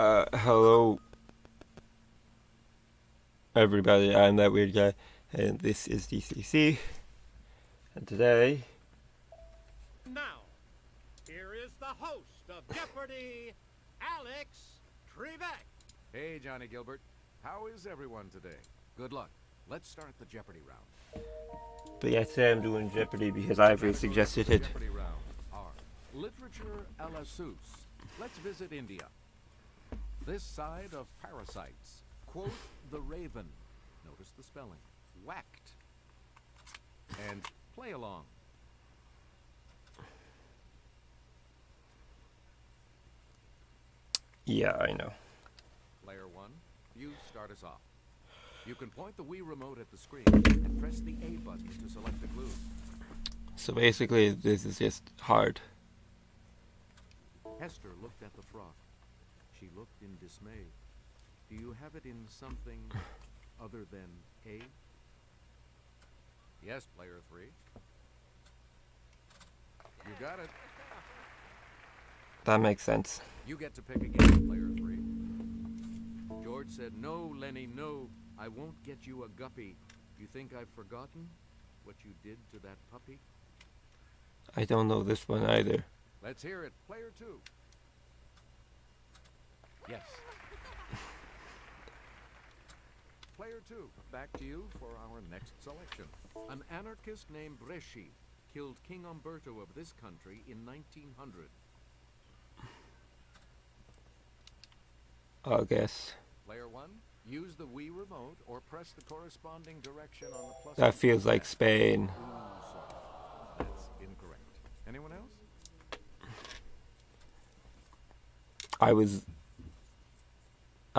Hello everybody, I'm that weird guy, and this is DCC, and today... Now, here is the host of Jeopardy, Alex Trebek. Hey, Johnny Gilbert. How is everyone today? Good luck. Let's start the Jeopardy round. But yeah, today I'm doing Jeopardy because Ivory suggested it. Jeopardy round are literature a la Seuss. Let's visit India. This side of parasites. Quote the raven. Notice the spelling. Whacked. And play along. Yeah, I know. Player one, you start us off. You can point the Wii remote at the screen and press the A button to select the clue. So basically, this is just hard. Hester looked at the frock. She looked in dismay. Do you have it in something other than A? Yes, player three. You got it. That makes sense. You get to pick again, player three. George said, "No, Lenny, no. I won't get you a guppy. You think I've forgotten what you did to that puppy?" I don't know this one either. Let's hear it, player two. Yes. Player two, back to you for our next selection. An anarchist named Bresci killed King Umberto of this country in 1900. I guess. Player one, use the Wii remote or press the corresponding direction on the plus. That feels like Spain. Ooh, sorry. That's incorrect. Anyone else? I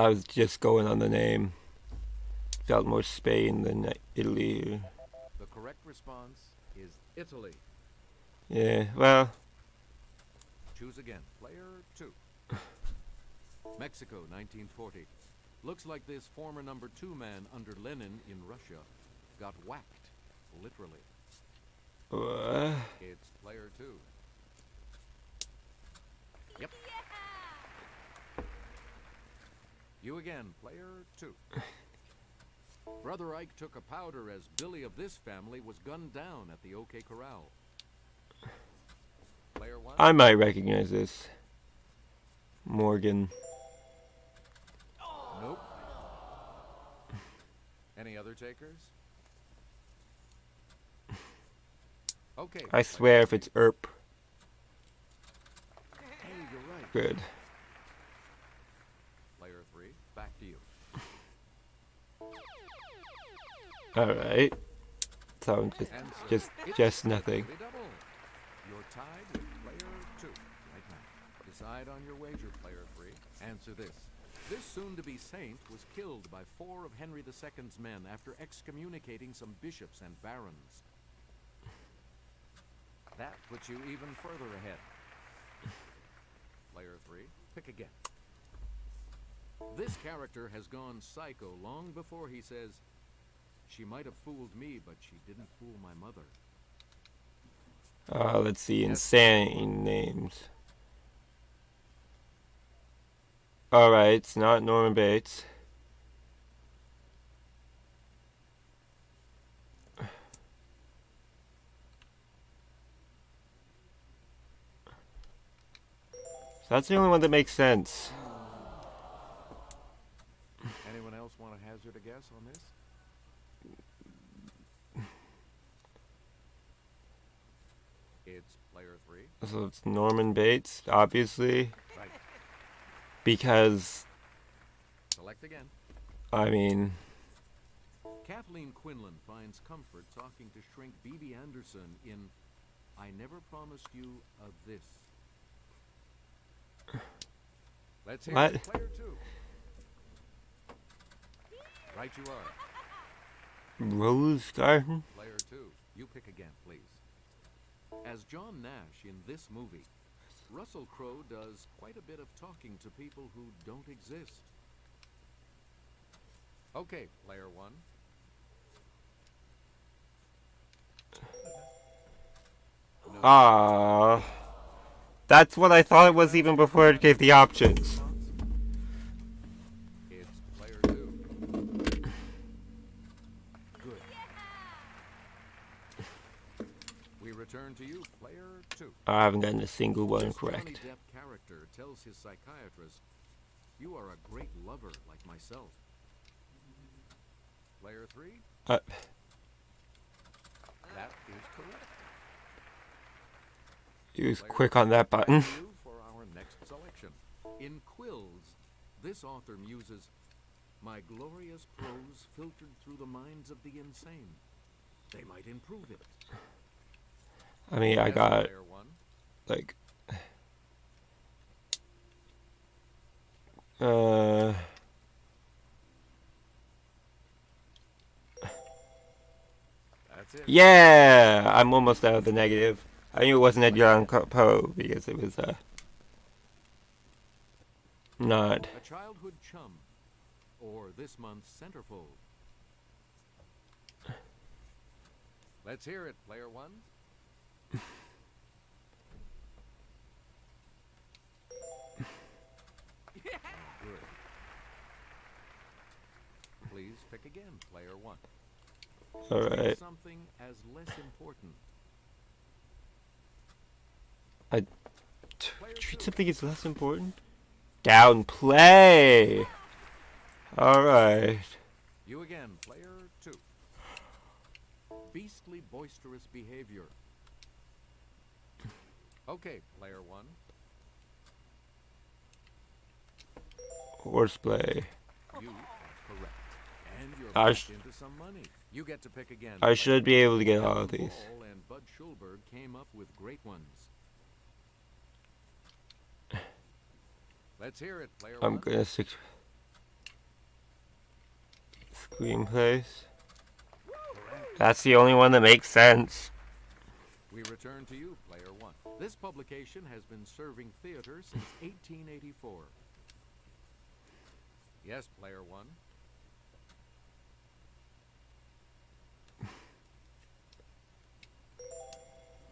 was just going on the name. Felt more Spain than Italy. The correct response is Italy. Yeah, well, Choose again. Player two. Mexico, 1940. Looks like this former number two man under Lenin in Russia got whacked, literally. It's player two. Yep. You again, player two. Brother Ike took a powder as Billy of this family was gunned down at the OK Corral. Player one. I might recognize this. Morgan. Nope. Any other takers? Okay. I swear if it's Earp. Hey, you're right. Good. Player three, back to you. Alright. So just nothing. Double. You're tied with player two right now. Decide on your wager, player three. Answer this. This soon-to-be saint was killed by 4 of Henry II's men after excommunicating some bishops and barons. That puts you even further ahead. Player three, pick again. This character has gone psycho long before he says, "She might have fooled me, but she didn't fool my mother." Let's see, insane names. Alright, it's not Norman Bates. So that's the only one that makes sense. Anyone else want to hazard a guess on this? It's player three. So it's Norman Bates, obviously. Right. Because, Select again. I mean, Kathleen Quinlan finds comfort talking to shrink B.B. Anderson in I Never Promised You a This. Let's hear What? it, player two. Right you are. Rose Garden? Player two, you pick again, please. As John Nash in this movie, Russell Crowe does quite a bit of talking to people who don't exist. Okay, player one. No. Ah, that's what I thought it was even before it gave the options. 2. I haven't gotten a single one This Johnny correct. Depp character tells his psychiatrist, "You are a great lover like myself." Player 3, Uh, that is correct. he was Player quick 3, on that button. back to you for our next selection. In Quills, this author muses, "My glorious prose filtered through the minds of the insane. They might improve it." I mean, I Yes, got Player 1. like That's it. yeah, I'm almost out of the negative. I knew it wasn't Edgar Allan Poe because it was not. A childhood chum, or this month's centerfold. Let's hear it, Player 1. Good. Please pick again, Player 1. All Treat right. something as less important. Player Treat 2. something as less important. Downplay. All right. You again, Player 2. Beastly boisterous behavior. Okay, Player 1. Horseplay. You are correct. And you're I back sh- into some money. You get to pick again. I Player should be 1. able to get all Alan of these. Ball and Bud Schulberg came up with great ones. Let's hear it, Player I'm 1. gonna stick. Screenplays. Correct. That's the only one that makes sense. We return to you, Player 1. This publication has been serving theater since 1884. Yes, Player 1.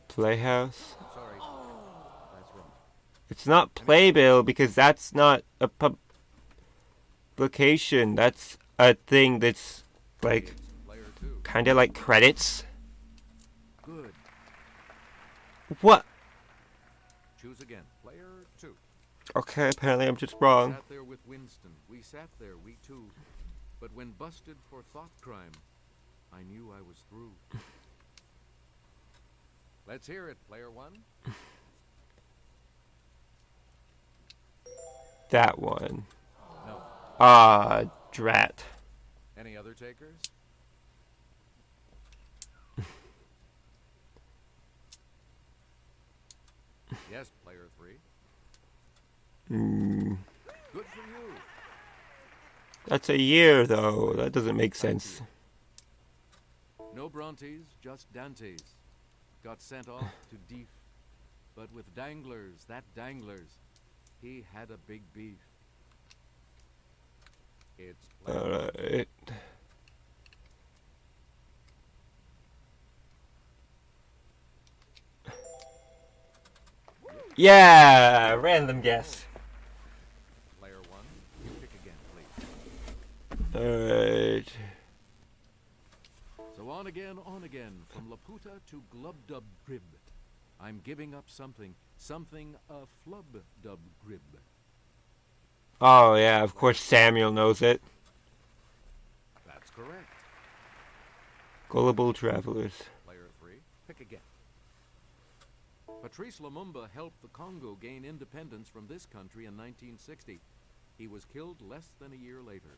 Playhouse. Sorry, that's wrong. It's not Playbill because that's not a publication. That's a thing that's like It's Player 2. kind of like credits. Good. What? Choose again, Player 2. Okay, apparently I'm just wrong. Sat there with Winston. We sat there, we two. But when busted for thought crime, I knew I was through. Let's hear it, Player 1. That one. No. Ah, drat. Any other takers? Yes, Player 3. Hmm. Good for you. That's a year though. That doesn't make sense. No Brontes, just Dantes. Got sent off to Deef. But with Danglers, he had a big beef. It's Player 1. Alright. Yeah, random guess. Player 1, you pick again, please. Alright. So on again, from Laputa to Glubdub Grib. I'm giving up something a flub-dub grib. Oh yeah, of course Samuel knows it. That's correct. Gullible Travelers. Player 3, pick again. Patrice Lumumba helped the Congo gain independence from this country in 1960. He was killed less than a year later.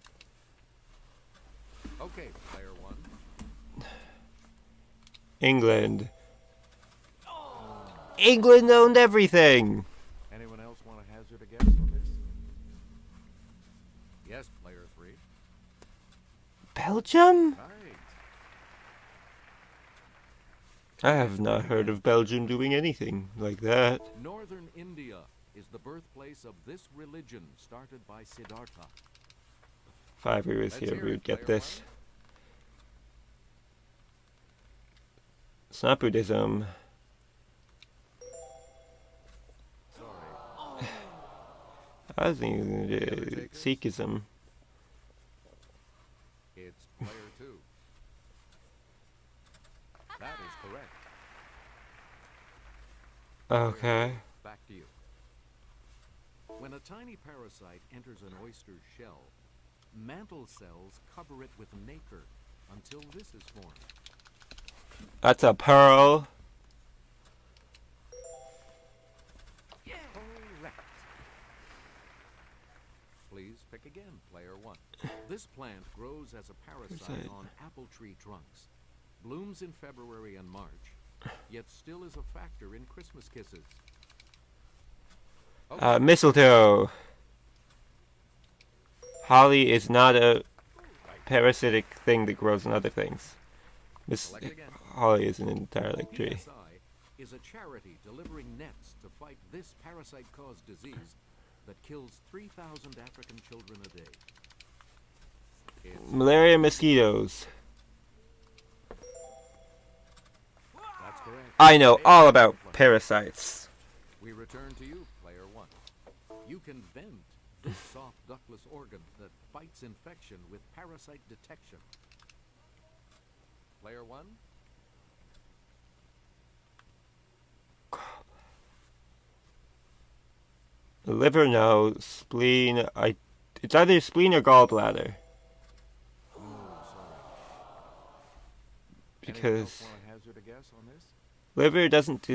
Okay, Player 1. England. England owned everything. Anyone else want to hazard a guess on this? Yes, Player 3. Belgium? Right. I have not heard of Belgium doing anything like that. Northern India is the birthplace of this religion started by Siddhartha. If Ivory was Let's here, hear we it, would get Player this. It's not Buddhism. Sorry. I was thinking Sikhism. It's Player 2. That is correct. Okay. Back to you. When a tiny parasite enters an oyster's shell, mantle cells cover it with nacre until this is formed. That's a pearl. Correct. Please pick again, player 1. This plant grows as a parasite on apple tree trunks, blooms in February and March, yet still is a factor in Christmas kisses. Mistletoe. Holly is not a parasitic thing that grows on other things. Holly is an entirely tree. PSI is a charity delivering nets to fight this parasite-caused disease that kills 3,000 African children a day. Malaria mosquitoes. That's correct. I know all about parasites. We return to you, player 1. You can vent this soft ductless organ that fights infection with parasite detection. Player 1? Liver, no. Spleen, it's either spleen or gallbladder. Because Want to hazard a guess on this? liver doesn't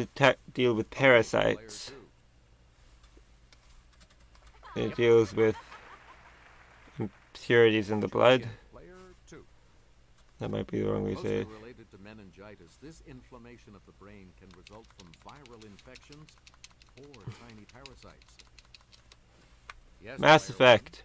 deal with parasites. It deals with impurities in the blood. Player 2. That might be the wrong way to say Mostly it. related to meningitis, this inflammation of the brain can result from viral infections or tiny parasites. Yes, Mass player Effect.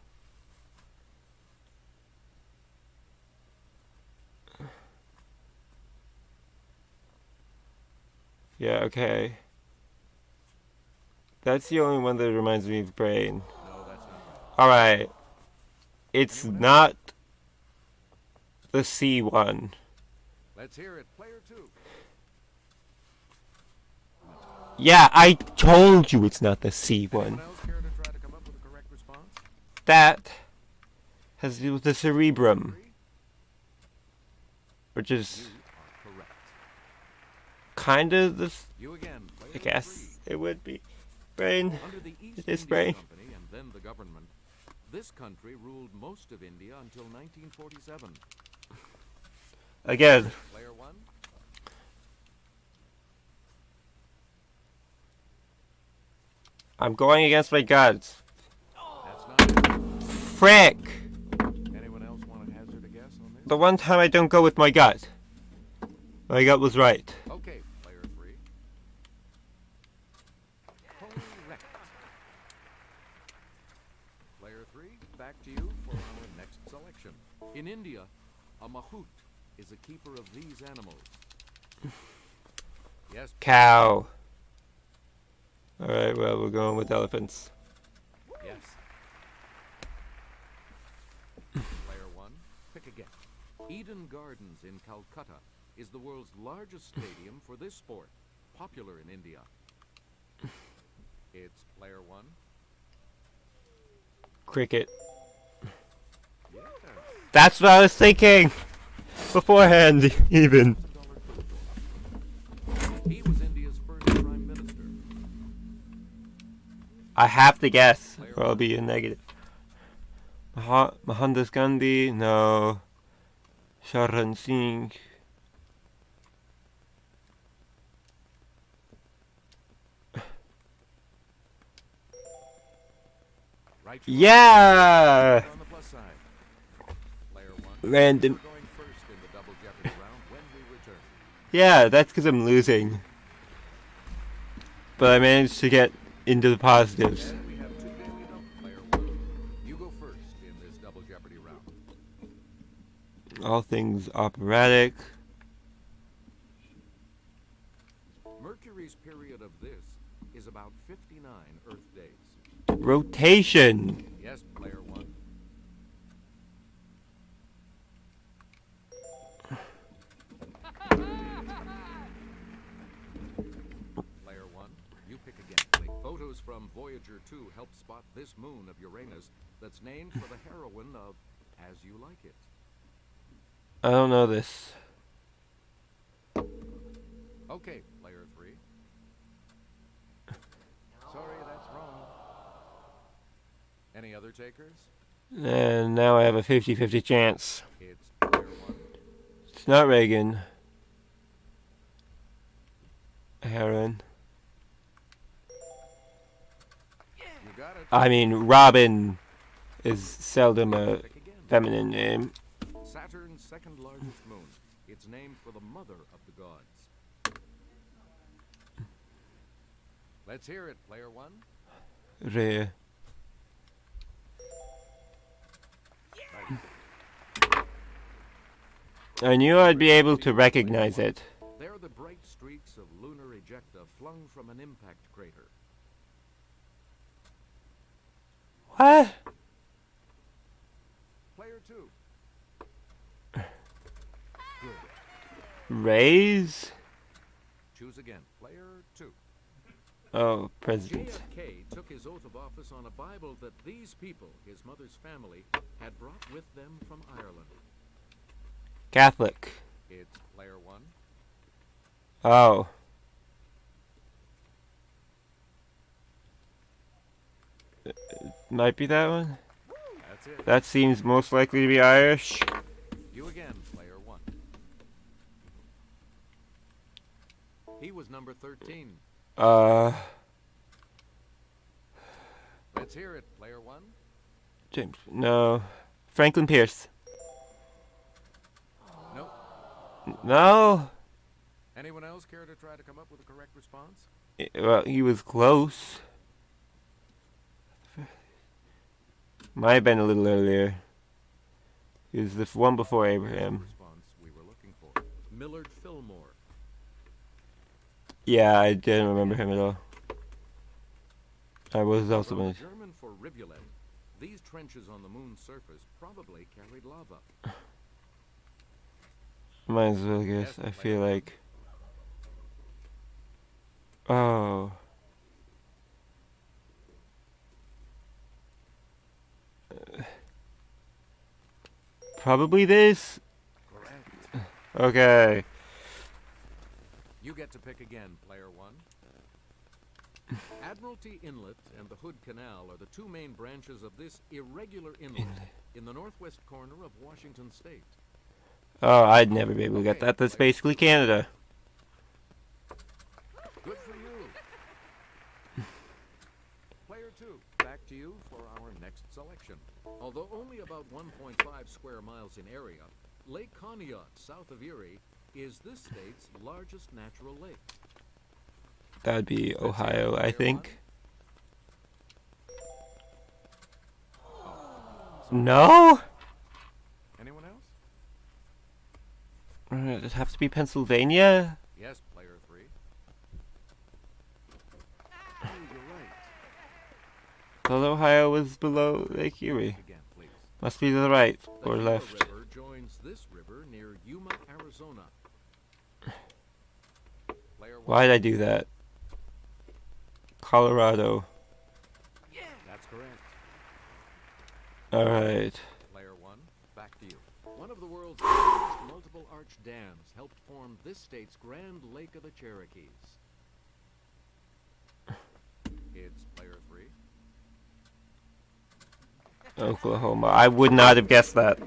Yeah, okay. That's the only one that reminds me of brain. one. No, that's not right. Alright. It's not the C one. Let's hear it. Player 2. Yeah, I told you it's not the C one. Anyone else care to try to come up with a correct response? That has to do with the cerebrum, 3? which is You are correct. kind of the. You again. Player I guess 3. it would be brain. Under the East It is India brain. Company and then the government, this country ruled most of India until 1947. Again, Player 1? I'm going against my guts. That's not it. Frick! Anyone else want to hazard a guess on this? The one time I don't go with my gut. My gut was right. Okay, player 3. Correct. Player 3, back to you for our next selection. In India, a mahout is a keeper of these animals. Yes, Cow. Alright, well, we're going with elephants. yes. Player 1, pick again. Eden Gardens in Calcutta is the world's largest stadium for this sport, popular in India. It's player 1. Cricket. Yeah. That's what I was thinking! Beforehand, even. He was India's first prime minister. I have to guess, or I'll be in negative. Mohandas Gandhi? No. Sharan Singh? Right. Yeah! On the plus side. Player 1. Random. We're going first in the double Jeopardy round when we return. Yeah, that's because I'm losing. But I managed to get into the positives. And we have 2 daily double. Player 1. You go first in this double Jeopardy round. All things operatic. Mercury's period of this is about 59 Earth days. Rotation. Yes, player 1. Player 1, you pick again. Photos from Voyager 2 help spot this moon of Uranus that's named for the heroine of As You Like It. I don't know this. Okay, player 3. Any other takers? And now I have a 50-50 chance. It's player 1. It's not Reagan. Heron. You got it. I mean, Robin is seldom a Pick again. feminine name. Saturn's second largest moon. It's named for the mother of the gods. Let's hear it, player 1. Rhea. I knew I'd be able to recognize it. They're the bright streaks of lunar ejecta flung from an impact crater. What? Player 2. Good. Rays? Choose again. Player 2. Oh, President. JFK took his oath of office on a Bible that these people, his mother's family, had brought with them from Ireland. Catholic. It's player 1. Oh. Might be that one? That's it. That seems most likely to be Irish. You again, player 1. He was number 13. Let's hear it, player 1. James. No. Franklin Pierce. Nope. No. Anyone else care to try to come up with a correct response? Well, he was close. Might have been a little earlier. He was the one before Here's the Abraham. response we were looking for. Millard Fillmore. Yeah, I didn't remember him at all. I was also From one. German for rivulet, these trenches on the moon's surface probably carried lava. Might as well guess. I feel like. Oh. Probably this. Correct. Okay. You get to pick again, player 1. Admiralty Inlet and the Hood Canal are the two main branches of this irregular inlet in the northwest corner of Washington State. Oh, I'd never be able to get that. That's basically Canada. Good for you. Player 2, back to you for our next selection. Although only about 1.5 square miles in area, Lake Conneaut, south of Erie, is this state's largest natural lake. That would be Ohio, I think. No? Anyone else? It'd have to be Pennsylvania? Yes, player 3. Oh, you're right. Thought Ohio was below Lake Erie. Again, please. Must be to the right The or Gila left. River joins this river near Yuma, Arizona. Player 1. Why'd I do that? Colorado. That's correct. Alright. Player 1, back to you. One of the world's largest multiple arch dams helped form this state's Grand Lake of the Cherokees. It's player 3. Oklahoma. I would not have guessed that.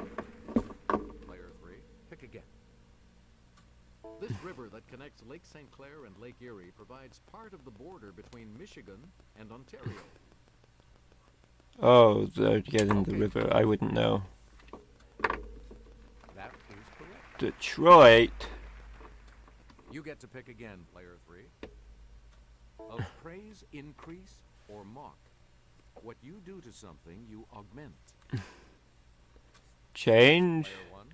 Player 3, pick again. This river that connects Lake St. Clair and Lake Erie provides part of the border between Michigan and Ontario. Oh, they're getting the river. I wouldn't know. That is correct. Detroit. You get to pick again, player 3. Of praise, increase, or mock. What you do to something, you augment. Change. Player 1.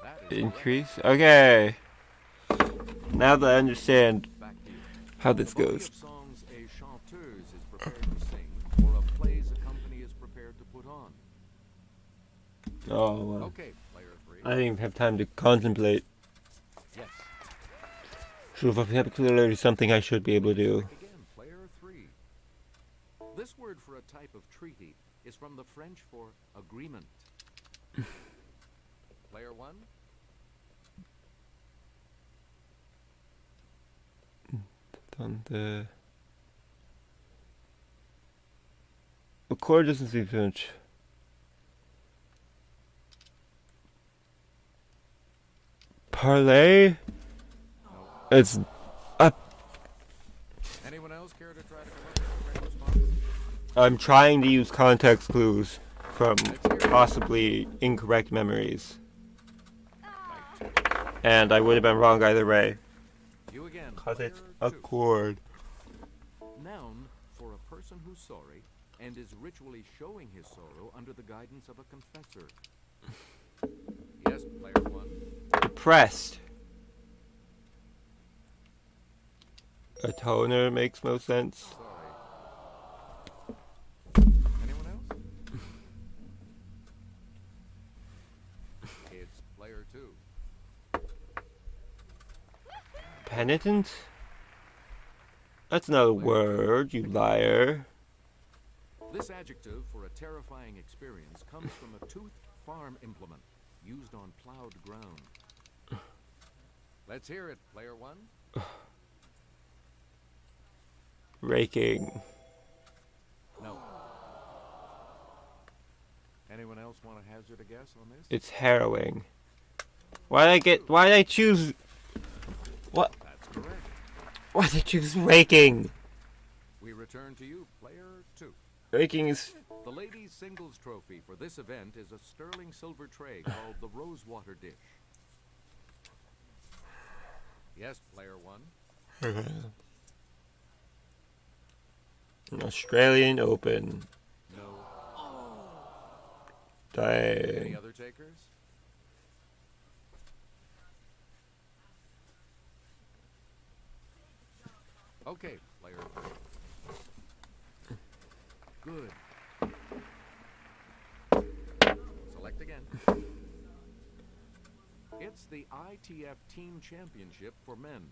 That is Increase. Okay. Now that I understand correct. Back to you. how this The body goes. of songs a chanteuse is prepared to sing, or of plays a company is prepared to put on. Oh, well. Okay, player 3. I didn't even have time to contemplate. Yes. So vocabulary is something I should be able to do. Pick again, player 3. This word for a type of treaty is from the French for agreement. Player 1. on the record doesn't seem much. Parlay? It's up. Anyone else care to try to come up with a correct response? I'm trying to use context clues from possibly incorrect memories. And I would have been wrong either way. You again. Cause it's player a two. chord. Noun for a person who's sorry and is ritually showing his sorrow under the guidance of a confessor. Yes, player one. Depressed. A toner makes no sense. Sorry. Anyone else? It's player two. Penitent? That's not a word, you liar. This adjective for a terrifying experience comes from a toothed farm implement used on plowed ground. Let's hear it, player one. Raking. No. Anyone else want to hazard a guess on this? It's harrowing. Why'd I choose... What? That's correct. Why'd I choose raking? We return to you, player two. Raking is... The ladies' singles trophy for this event is a sterling silver tray called the Rosewater Dish. Yes, player one. An Australian Open. No. Dang. Any other takers? Okay, player three. Good. Select again. It's the ITF Team Championship for men.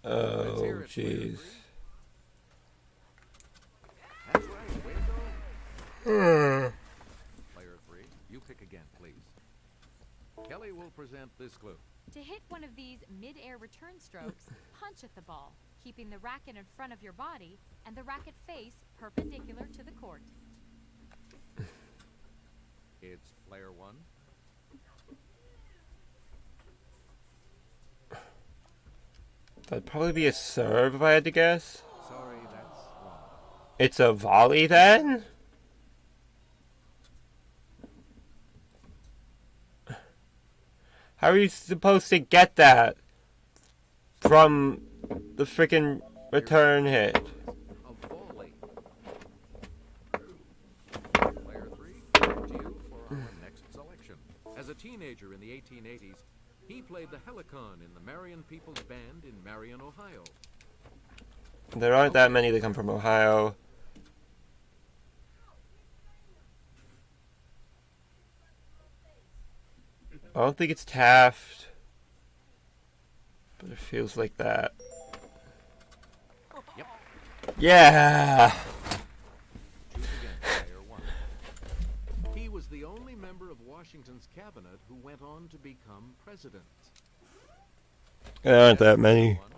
Let's hear Oh, it, player jeez. three. That's right. Way to go. Player three, you pick again, please. Kelly will present this clue. To hit one of these mid-air return strokes, punch at the ball, keeping the racket in front of your body and the racket face perpendicular to the court. It's player one. That'd probably be a serve if I had to guess. Sorry, that's wrong. It's a volley then? How are you supposed to get that from the freaking return hit? A volley. Player three, back to you for our next selection. As a teenager in the 1880s, he played the helicon in the Marion People's Band in Marion, Ohio. There aren't that many that come from Ohio. I don't think it's Taft, but it feels like that. Yep. Yeah! Choose again, player one. He was the only member of Washington's cabinet who went on to become president. There aren't that many. One.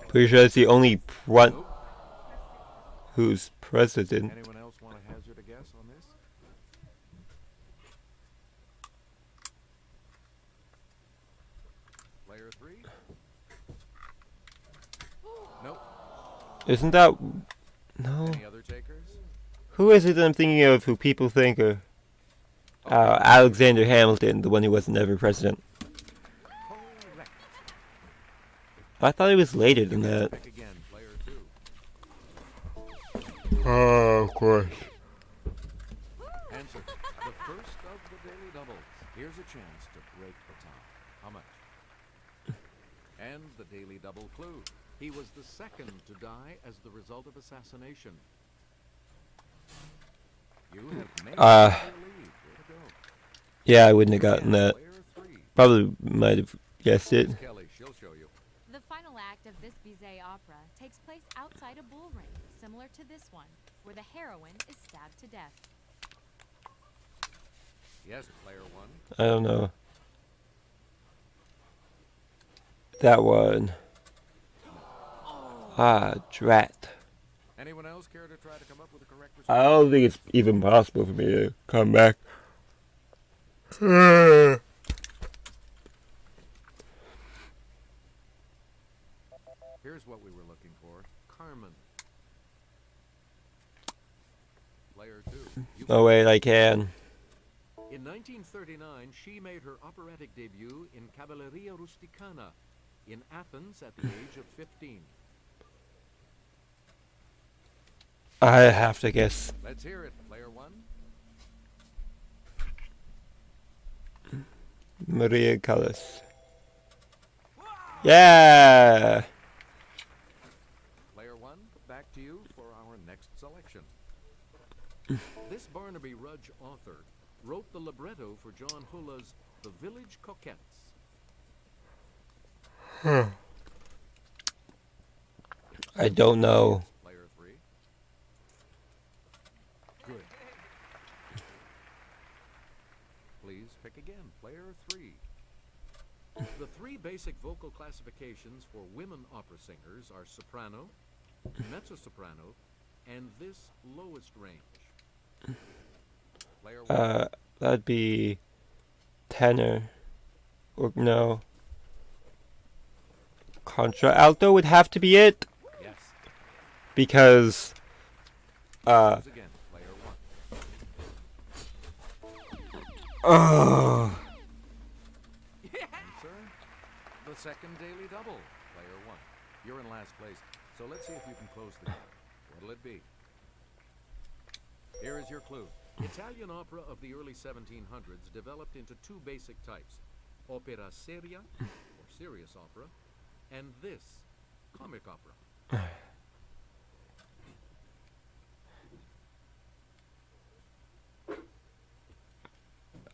Pretty sure that's the only one who's president. Anyone else want to hazard a guess on this? Player three? Nope. Isn't that... No. Any other takers? Who is it that I'm thinking of who people think are... Alexander Hamilton, the one who wasn't ever president. Correct. I thought it was later than that. Pick again, player two. Oh, of course. Answer. The first of the daily doubles. Here's a chance to break the tie. How much? And the daily double clue. He was the second to die as the result of assassination. You have made your lead. Way to go. Yeah, I wouldn't have gotten that. Player three. Probably might have guessed it. Here's Kelly, she'll show you. The final act of this Bizet opera takes place outside a bull ring, similar to this one, where the heroine is stabbed to death. Yes, player one. I don't know. That one. Ah, drat. Anyone else care to try to come up with a correct I response? don't think it's even possible for me to come back. Here's what we were looking for. Carmen. Player 2. Oh wait, I can. In 1939, she made her operatic debut in Cavalleria Rusticana in Athens at the age of 15. I have to guess. Let's hear it, player 1. Maria Callas. Yeah! Player 1, back to you for our next selection. This Barnaby Rudge author wrote the libretto for John Hulla's The Village Coquettes. I don't know. Player 3. Good. Please pick again, player 3. The three basic vocal classifications for women opera singers are soprano, mezzo-soprano, and this lowest range. Player 1. That'd be tenor. Or no. Contralto would have to be it. Yes. Because Choose again, player 1. oh, Answer. The second daily double, player 1. You're in last place, so let's see if you can close the gap. What'll it be? Here is your clue. Italian opera of the early 1700s developed into two basic types: opera seria, or serious opera, and this, comic opera.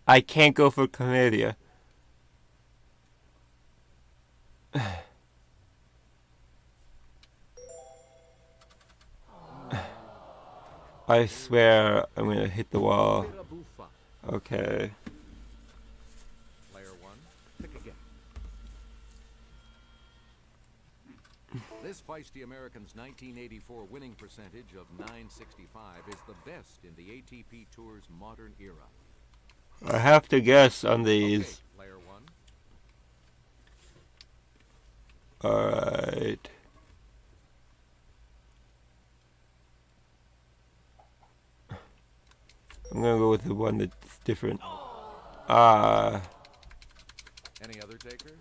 I can't go for Commedia. I swear I'm gonna hit the wall. Opera buffa. Okay. Player 1, pick again. This feisty American's 1984 winning percentage of .965 is the best in the ATP Tour's modern era. I have to guess on these. Okay, player 1. Alright. I'm gonna go with the one that's different. Any other takers?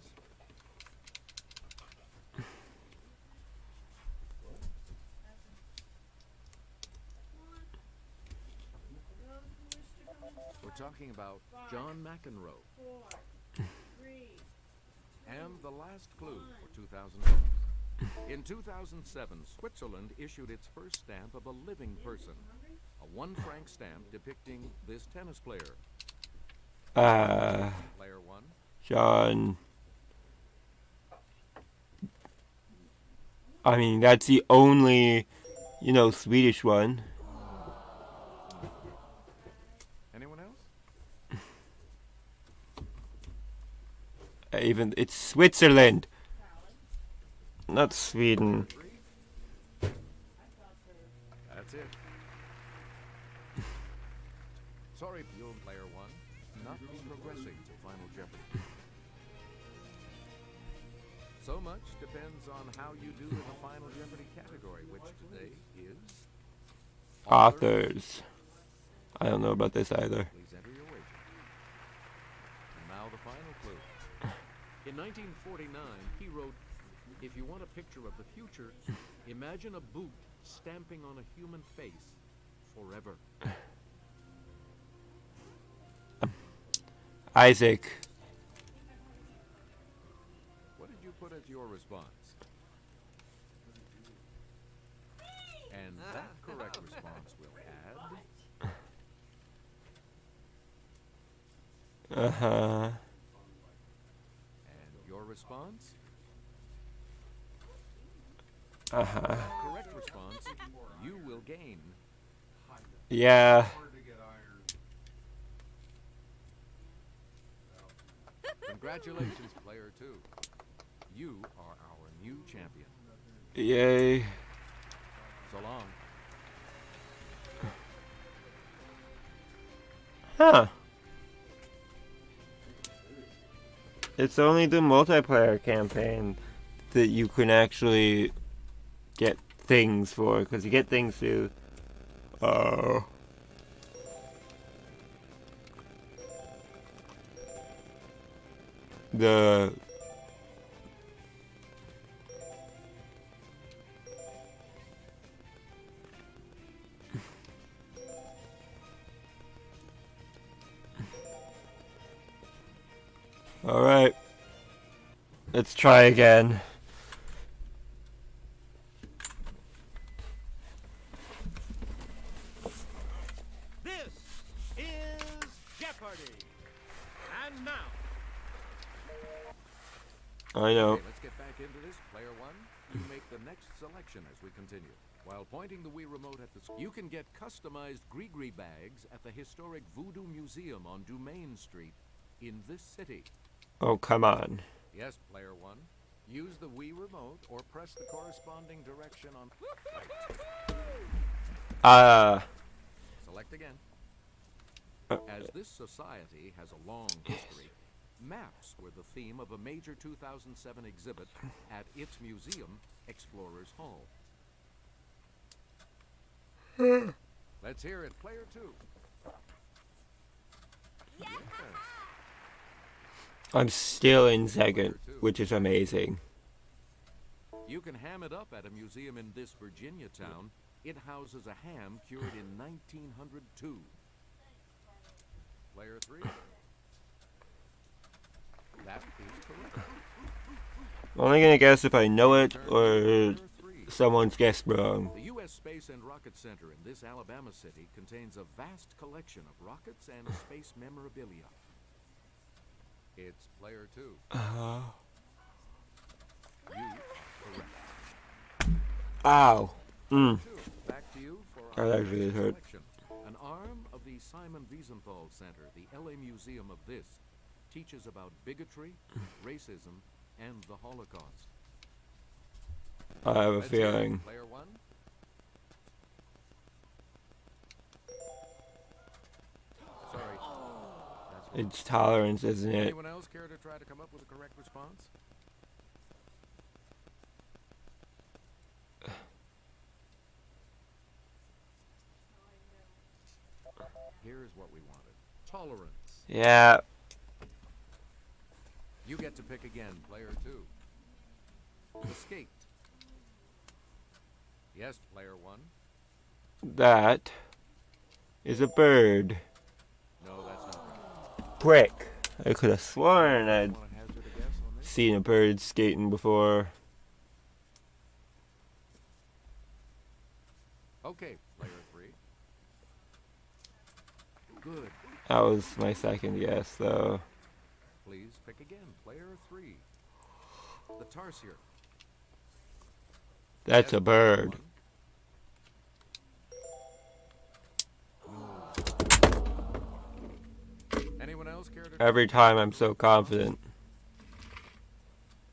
We're talking about John McEnroe. And the last clue for $2,000. In 2007, Switzerland issued its first stamp of a living person, a 1 franc stamp depicting this tennis player. Player 1. John. I mean, that's the only, Swedish one. Anyone else? Even it's Switzerland, not Sweden. 3. That's it. Sorry, you player 1, not progressing to Final Jeopardy. So much depends on how you do in the Final Jeopardy category, which today is Authors. I don't know about this either. Please enter your wager. And now the final clue. In 1949, he wrote, "If you want a picture of the future, imagine a boot stamping on a human face forever." Isaac. What did you put as your response? And that correct response will add... Uh-huh. And your response? Uh-huh. Correct response, you will gain. Yeah. Congratulations, player 2. You are our new champion. Yay. So long. Huh. It's only the multiplayer campaign that you can actually get things for, because you get things through the Alright. Let's try again. This is Jeopardy! And now, I know. Okay, let's get back into this. Player one, you make the next selection as we continue. While pointing the Wii remote at the you can get customized Gree bags at the historic Voodoo Museum on Dumaine Street in this city. Oh, come on. Yes, player one. Use the Wii remote or press the corresponding direction on right. Select again. As this society has a long history, maps were the theme of a major 2007 exhibit at its museum, Explorers Hall. Let's hear it, player two. Yeah. I'm still in second, which is amazing. You can ham it up at a museum in this Virginia town. It houses a ham cured in 1902. Player three. That is correct. I'm only gonna guess if I know it or Player three. someone's guessed wrong. The U.S. Space and Rocket Center in this Alabama city contains a vast collection of rockets and space memorabilia. It's player two. You are correct. Ow. Two. Back to you for That our actually next hurt. selection. An arm of the Simon Wiesenthal Center, the LA Museum of this, teaches about bigotry, racism, and the Holocaust. I have a Let's hear it, feeling. player one. Sorry. That's wrong. It's tolerance, isn't it? Anyone else care to try to come up with a correct response? Here's what we wanted. Tolerance. Yeah. You get to pick again, player two. Escaped. Yes, player one. That is a bird. No, that's not right. Prick. I could have sworn I'd Want to hazard a guess on this? seen a bird skating before. Okay, player three. Good. That was my second guess, though. Please pick again, player three. The tarsier. That's Yes, a player bird. one. Anyone else care to Every time I'm so confident.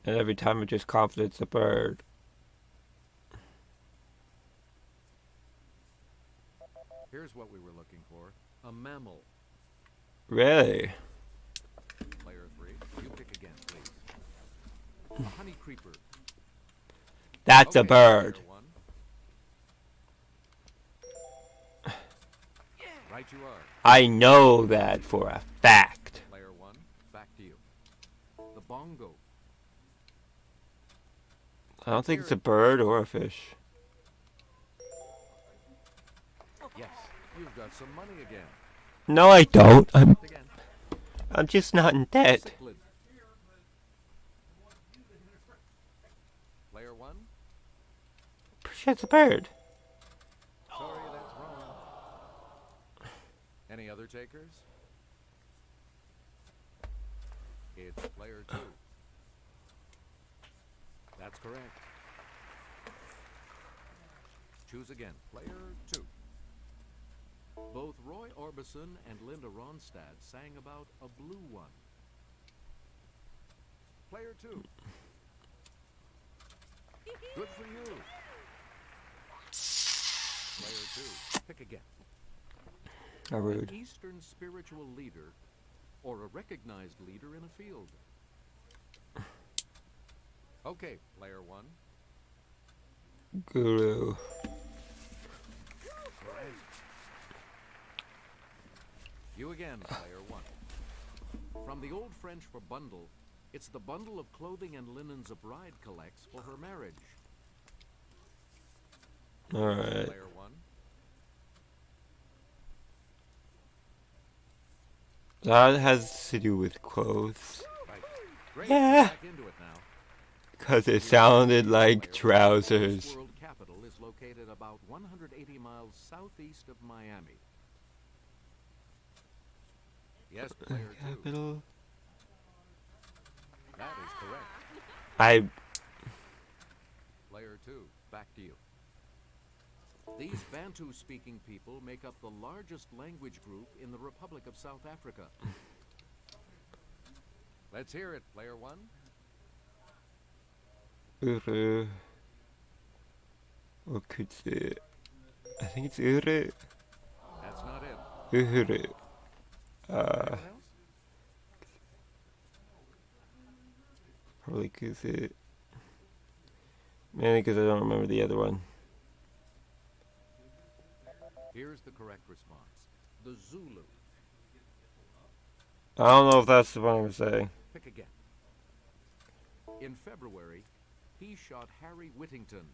And every time I'm just confident it's a bird. Here's what we were looking for. A mammal. Really? Player three. You pick again, please. A honey creeper. That's a Okay, bird. player one. Right you are. I know that for a fact. Player one. Back to you. The bongo. I don't think it's a bird or a fish. Yes, you've got some money again. No, I don't. Again. I'm just not in debt. Cichlid. Player one. It's a bird. Sorry, that's wrong. Any other takers? It's player two. That's correct. Choose again. Player two. Both Roy Orbison and Linda Ronstadt sang about a blue one. Player two. Good for you. Player 2, pick again. How An rude. Eastern spiritual leader or a recognized leader in a field. Okay, player 1. Guru. Correct. You again, player 1. From the old French for bundle, it's the bundle of clothing and linens a bride collects for her marriage. Alright. Player 1. That has to do with clothes. Right. Great. Yeah. We're back into it now. Because it sounded like This trousers. world capital is located about 180 miles southeast of Miami. Yes, player 2. Capital. That is correct. I. Player 2, back to you. These Bantu-speaking people make up the largest language group in the Republic of South Africa. Let's hear it, player 1. Uru. Or could it? I think it's Uru. That's not it. Uhuru. Anyone else? Probably Kuzu. Mainly because I don't remember the other one. Here's the correct response. The Zulu. I don't know if that's the one I'm saying. Pick again. In February, he shot Harry Whittington,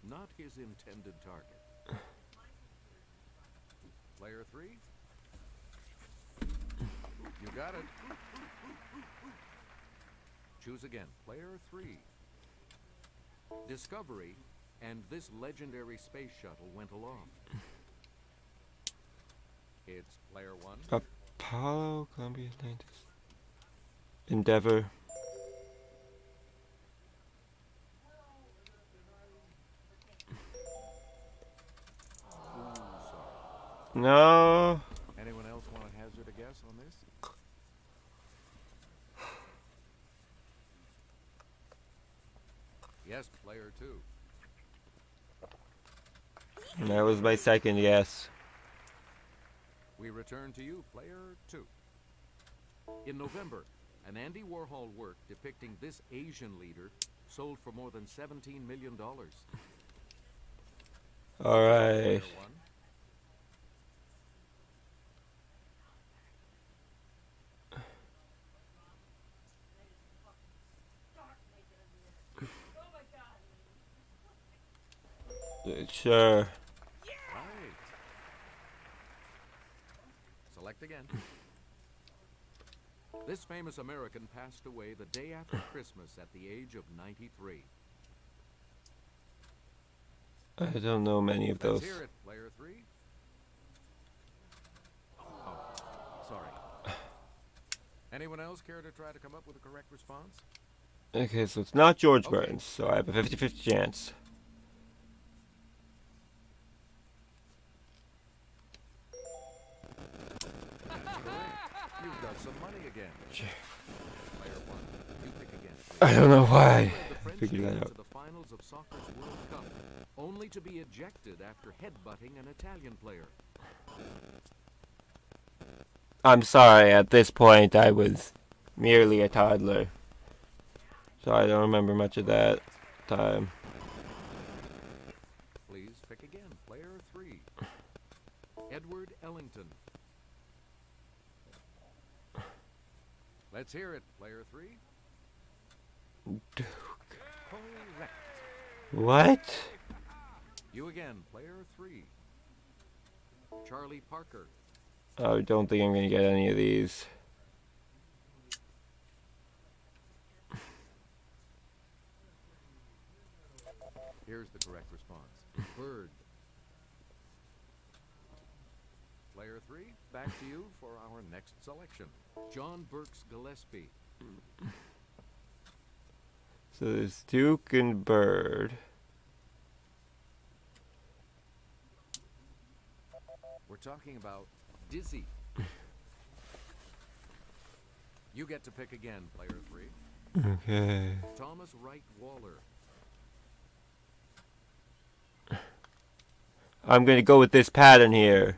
not his intended target. Player 3. You got it. Choose again. Player 3. Discovery and this legendary space shuttle went aloft. It's player 1. Apollo, Columbia, Atlantis. Endeavor. Ooh, sorry. No. Anyone else want to hazard a guess on this? Yes, player 2. That was my second yes. We return to you, player 2. In November, an Andy Warhol work depicting this Asian leader sold for more than $17 million. Alright. Player 1. Sure. Right. Select again. This famous American passed away the day after Christmas at the age of 93. I don't know many of those. Let's hear it, player 3. Oh, sorry. Anyone else care to try to come up with a correct response? Okay, so it's not George Okay. Burns, so I have a 50-50 chance. That's correct. You've got some money again. Player 1, you pick again, please. I don't know why. The French Figured made that it out. to the finals of soccer's World Cup, only to be ejected after headbutting an Italian player. I'm sorry, at this point I was merely a toddler. So I don't remember much of that time. Please pick again, player 3. Edward Ellington. Let's hear it, player 3. Correct. What? You again, player 3. Charlie Parker. I don't think I'm gonna get any of these. Here's the correct response. Bird. Player 3, back to you for our next selection. John Burks Gillespie. So there's Duke and Bird. We're talking about Dizzy. You get to pick again, player 3. Okay. Thomas Wright Waller. I'm gonna go with this pattern here.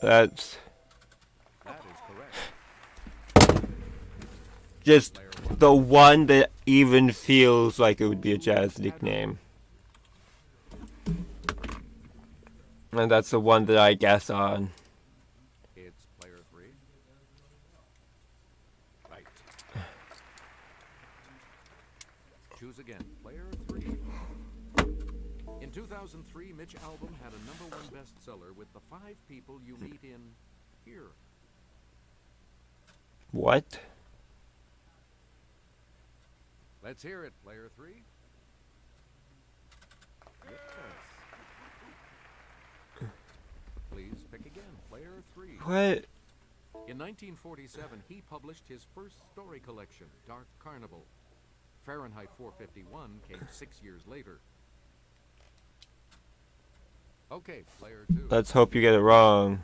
That's That is correct. just Player one. the one that even feels like it would be a jazz nickname. And that's the one that I guess on. It's player three. Right. Choose again. Player three. In 2003, Mitch album had a #1 bestseller with the 5 people you meet in here. What? Let's hear it, player three. Yes. Please pick again, player three. What? In 1947, he published his first story collection, Dark Carnival. Fahrenheit 451 came 6 years later. Okay, player two. Let's hope you get it wrong.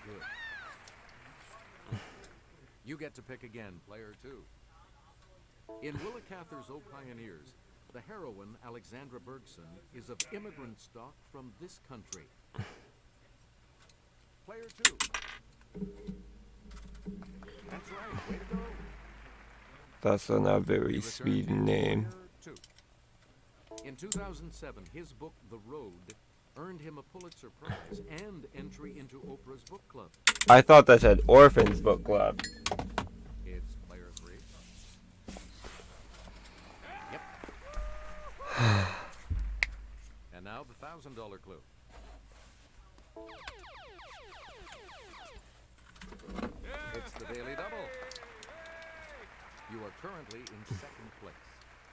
Good. You get to pick again, player two. In Willa Cather's O Pioneers, the heroine, Alexandra Bergson, is of immigrant stock from this country. Player two. That's right, way to go. That's a not very You return sweet to name. player two. In 2007, his book, The Road, earned him a Pulitzer Prize and entry into Oprah's book club. I thought that said Orphans Book Club. It's player three. Yep. And now the $1,000 clue. It's the Daily Double. You are currently in second place.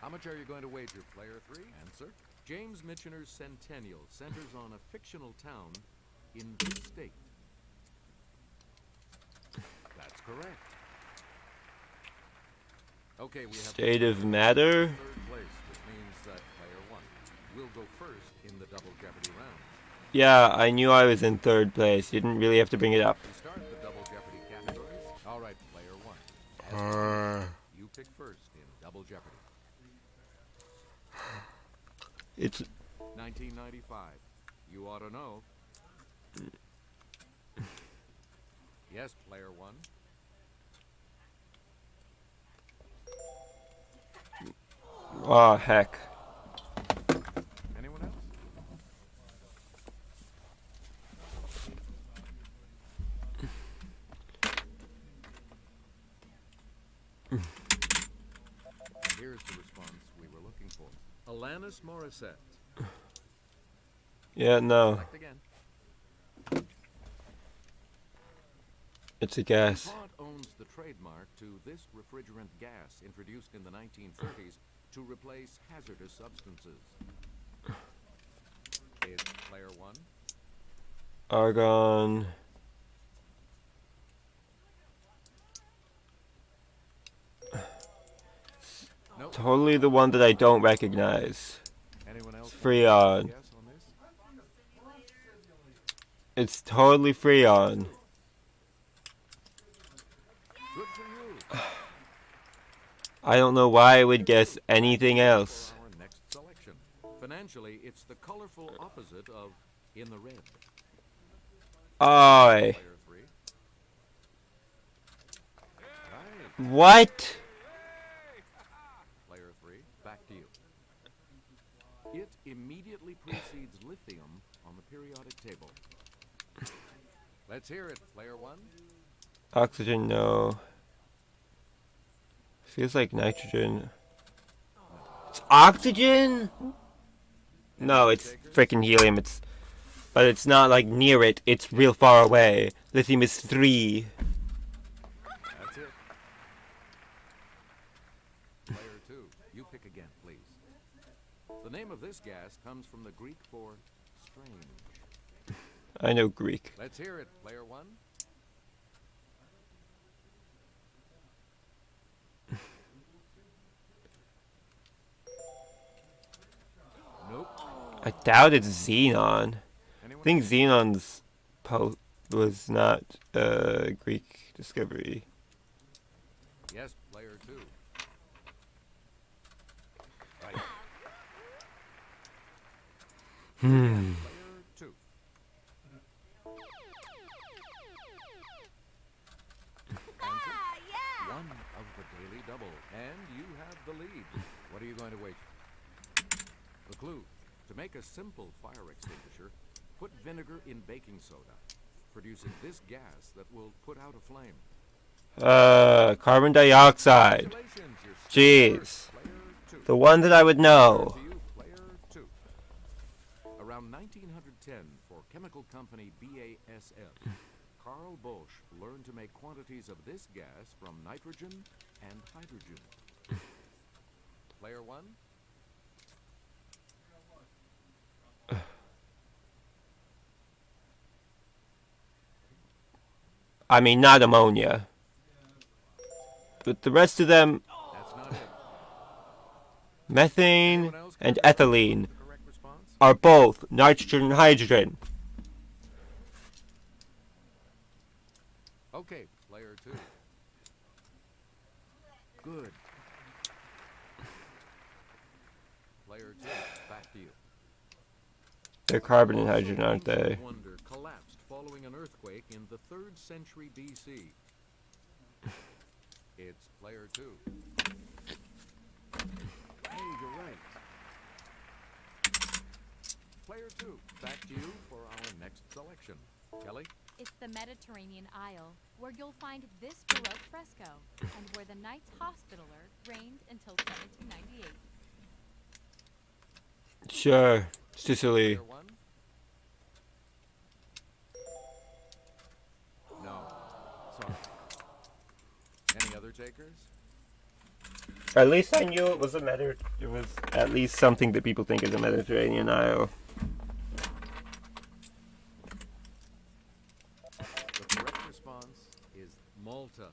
How much are you going to wager, player three? Answer. James Michener's Centennial centers on a fictional town in this state. That's correct. Okay, we have State of Matter? third place, which means that player one will go first in the Double Jeopardy round. Yeah, I knew I was in third place. You didn't really have to bring it up. We start the Double Jeopardy categories. All right, player one. As you pick first in Double Jeopardy. It's 1995. You ought to know. Yes, player one. oh heck. Anyone else? Here's the response we were looking for. Alanis Morissette. Yeah, no. Select again. It's a guess. DuPont owns the trademark to this refrigerant gas introduced in the 1930s to replace hazardous substances. Is player one? Argon. Nope. Totally the one that I don't recognize. Anyone else? Freon. Guess on this? It's totally Freon. Good for you. I don't know why I would guess anything else. For our next selection. Financially, it's the colorful opposite of in the red. Oi. Player three. Right. What? Player three. Back to you. It immediately precedes lithium on the periodic table. Let's hear it, player one. Oxygen, no. Feels like nitrogen. It's oxygen? No, it's freaking helium. But it's not like near it. It's real far away. Lithium is 3. That's it. Player two. You pick again, please. The name of this gas comes from the Greek for strange. I know Greek. Let's hear it, player one. Nope. I doubt it's xenon. I Anyone think else? xenon's was not a Greek discovery. Yes, player two. To make a simple fire extinguisher, put vinegar in baking soda, producing this gas that will put out a flame. Carbon dioxide. Congratulations, you're still Jeez. first, player 2. The one that I would know. To you, player 2. Around 1910, for chemical company BASF, Carl Bosch learned to make quantities of this gas from nitrogen and hydrogen. Player 1. I mean, not ammonia. But the rest of them, That's not it. methane Anyone else and care to ethylene, the correct response? are both nitrogen and hydrogen. Okay, player 2. Good. Player 2, back to you. They're carbon and Also, hydrogen, aren't ancient they? wonder collapsed following an earthquake in the 3rd century BC. It's player 2. Hey, you're right. Player 2, back to you for our next selection. Kelly? It's the Mediterranean Isle, where you'll find this Baroque fresco, and where the Knights Hospitaller reigned until 1798. Sure. Sicily. Player 1? No. Sorry. Any other takers? At least I knew it was it was at least something that people think is a Mediterranean Isle. The correct response is Malta.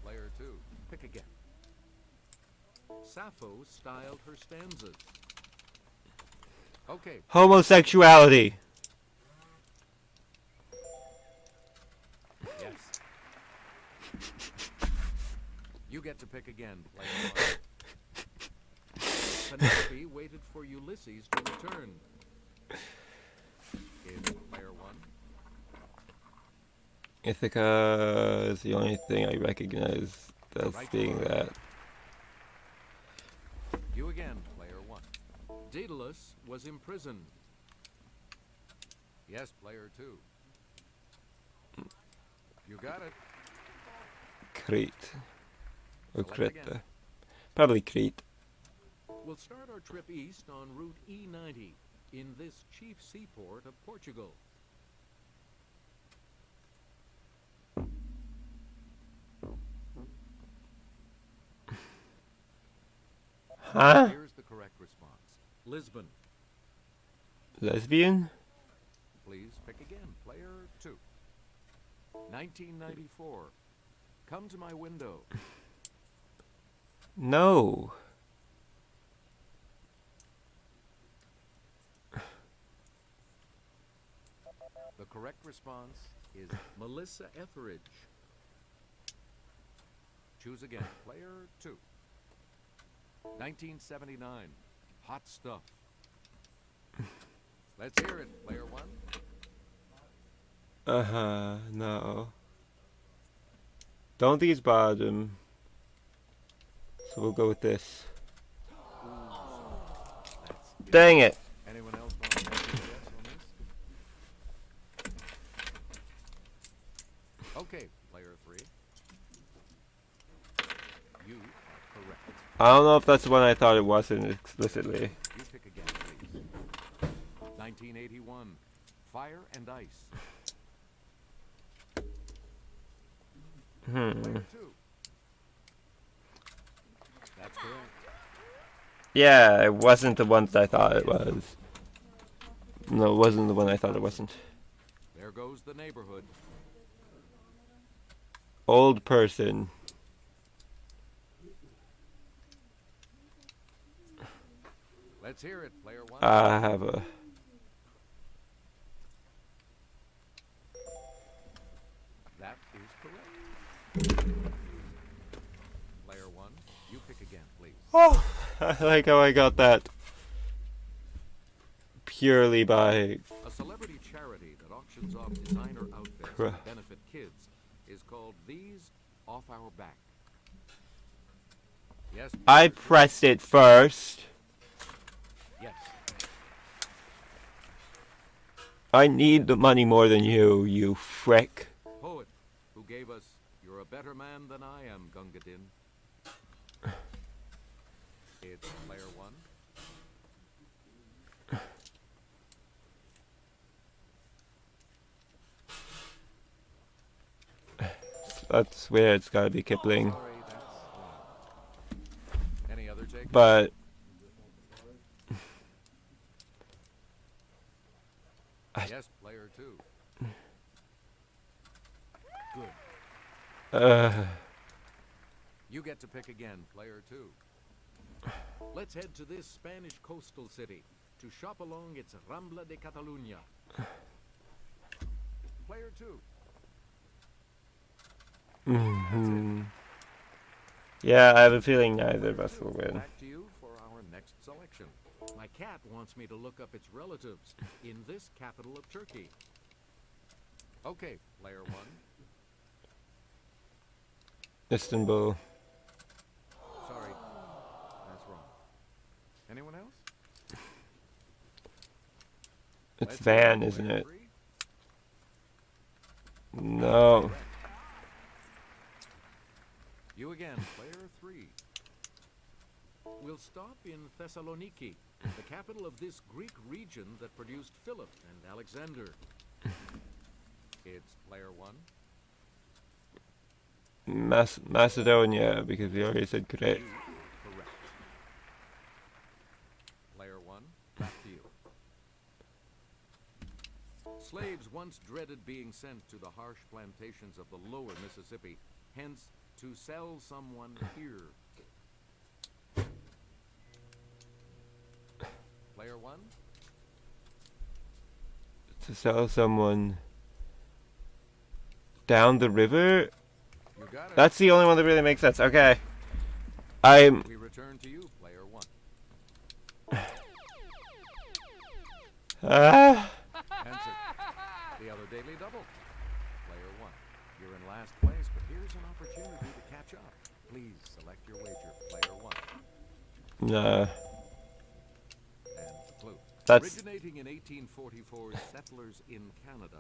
Player 2, pick again. Sappho styled her stanzas. Okay, Homosexuality. yes. You get to pick again, player 1. Penelope waited for Ulysses to return. It's player 1. Ithaca is the only thing I recognize as being that. You again, player 1. Daedalus was imprisoned. Yes, player 2. You got it. Crete. Or Select Crete. again. Probably Crete. We'll start our trip east on Route E90 in this chief seaport of Portugal. Huh? Here's the correct response. Lisbon. Lesbian? Please pick again. Player 2. 1994. Come to my window. No. The correct response is Melissa Etheridge. Choose again. Player 2. 1979. Hot stuff. Let's hear it. Player 1. No. Don't think it's bottom. So we'll go with this. That's Dang it. Anyone else want to make a guess on this? Okay, player 3. You are correct. I don't know if that's the one I thought it wasn't explicitly. You pick again, please. 1981. Fire and Ice. Player 2. That's correct. Yeah, it wasn't the one that I thought it was. No, it wasn't the one I thought it wasn't. There goes the neighborhood. Old person. Let's hear it, player 1. I have a... That is correct. Player 1, you pick again, please. Oh, I like how I got that purely by... A celebrity charity that auctions off designer outfits Cruh. to benefit kids is called These Off Our Back. Yes, I player 2. pressed it first. Yes. I need the money more than you frick. Poet, who gave us, "You're a better man than I am, Gungadin." It's player one. That's weird. It's gotta be Kipling. Sorry, that's any other take? But Yes, player two. Good. You get to pick again, player two. Let's head to this Spanish coastal city to shop along its Rambla de Catalunya. Player two. yeah, I have a feeling neither of us will win. Back to you for our next selection. My cat wants me to look up its relatives in this capital of Turkey. Okay, player one. Istanbul. Sorry, that's wrong. Anyone else? It's Let's Van, go, isn't player it? three. No. You again, player three. We'll stop in Thessaloniki, the capital of this Greek region that produced Philip and Alexander. It's player one. Macedonia, because we already said Crete. Correct. Player one, back to you. Slaves once dreaded being sent to the harsh plantations of the lower Mississippi, hence to sell someone here. Player one. To sell someone down the river? You got it. That's the only one that really makes sense. Okay. I'm... We return to you, player one. Ah. Answer. The other daily double. Player one. You're in last place, but here's an opportunity to catch up. Please select your wager, player one. Nah. And the clue. That's... Originating in 1844's Settlers in Canada,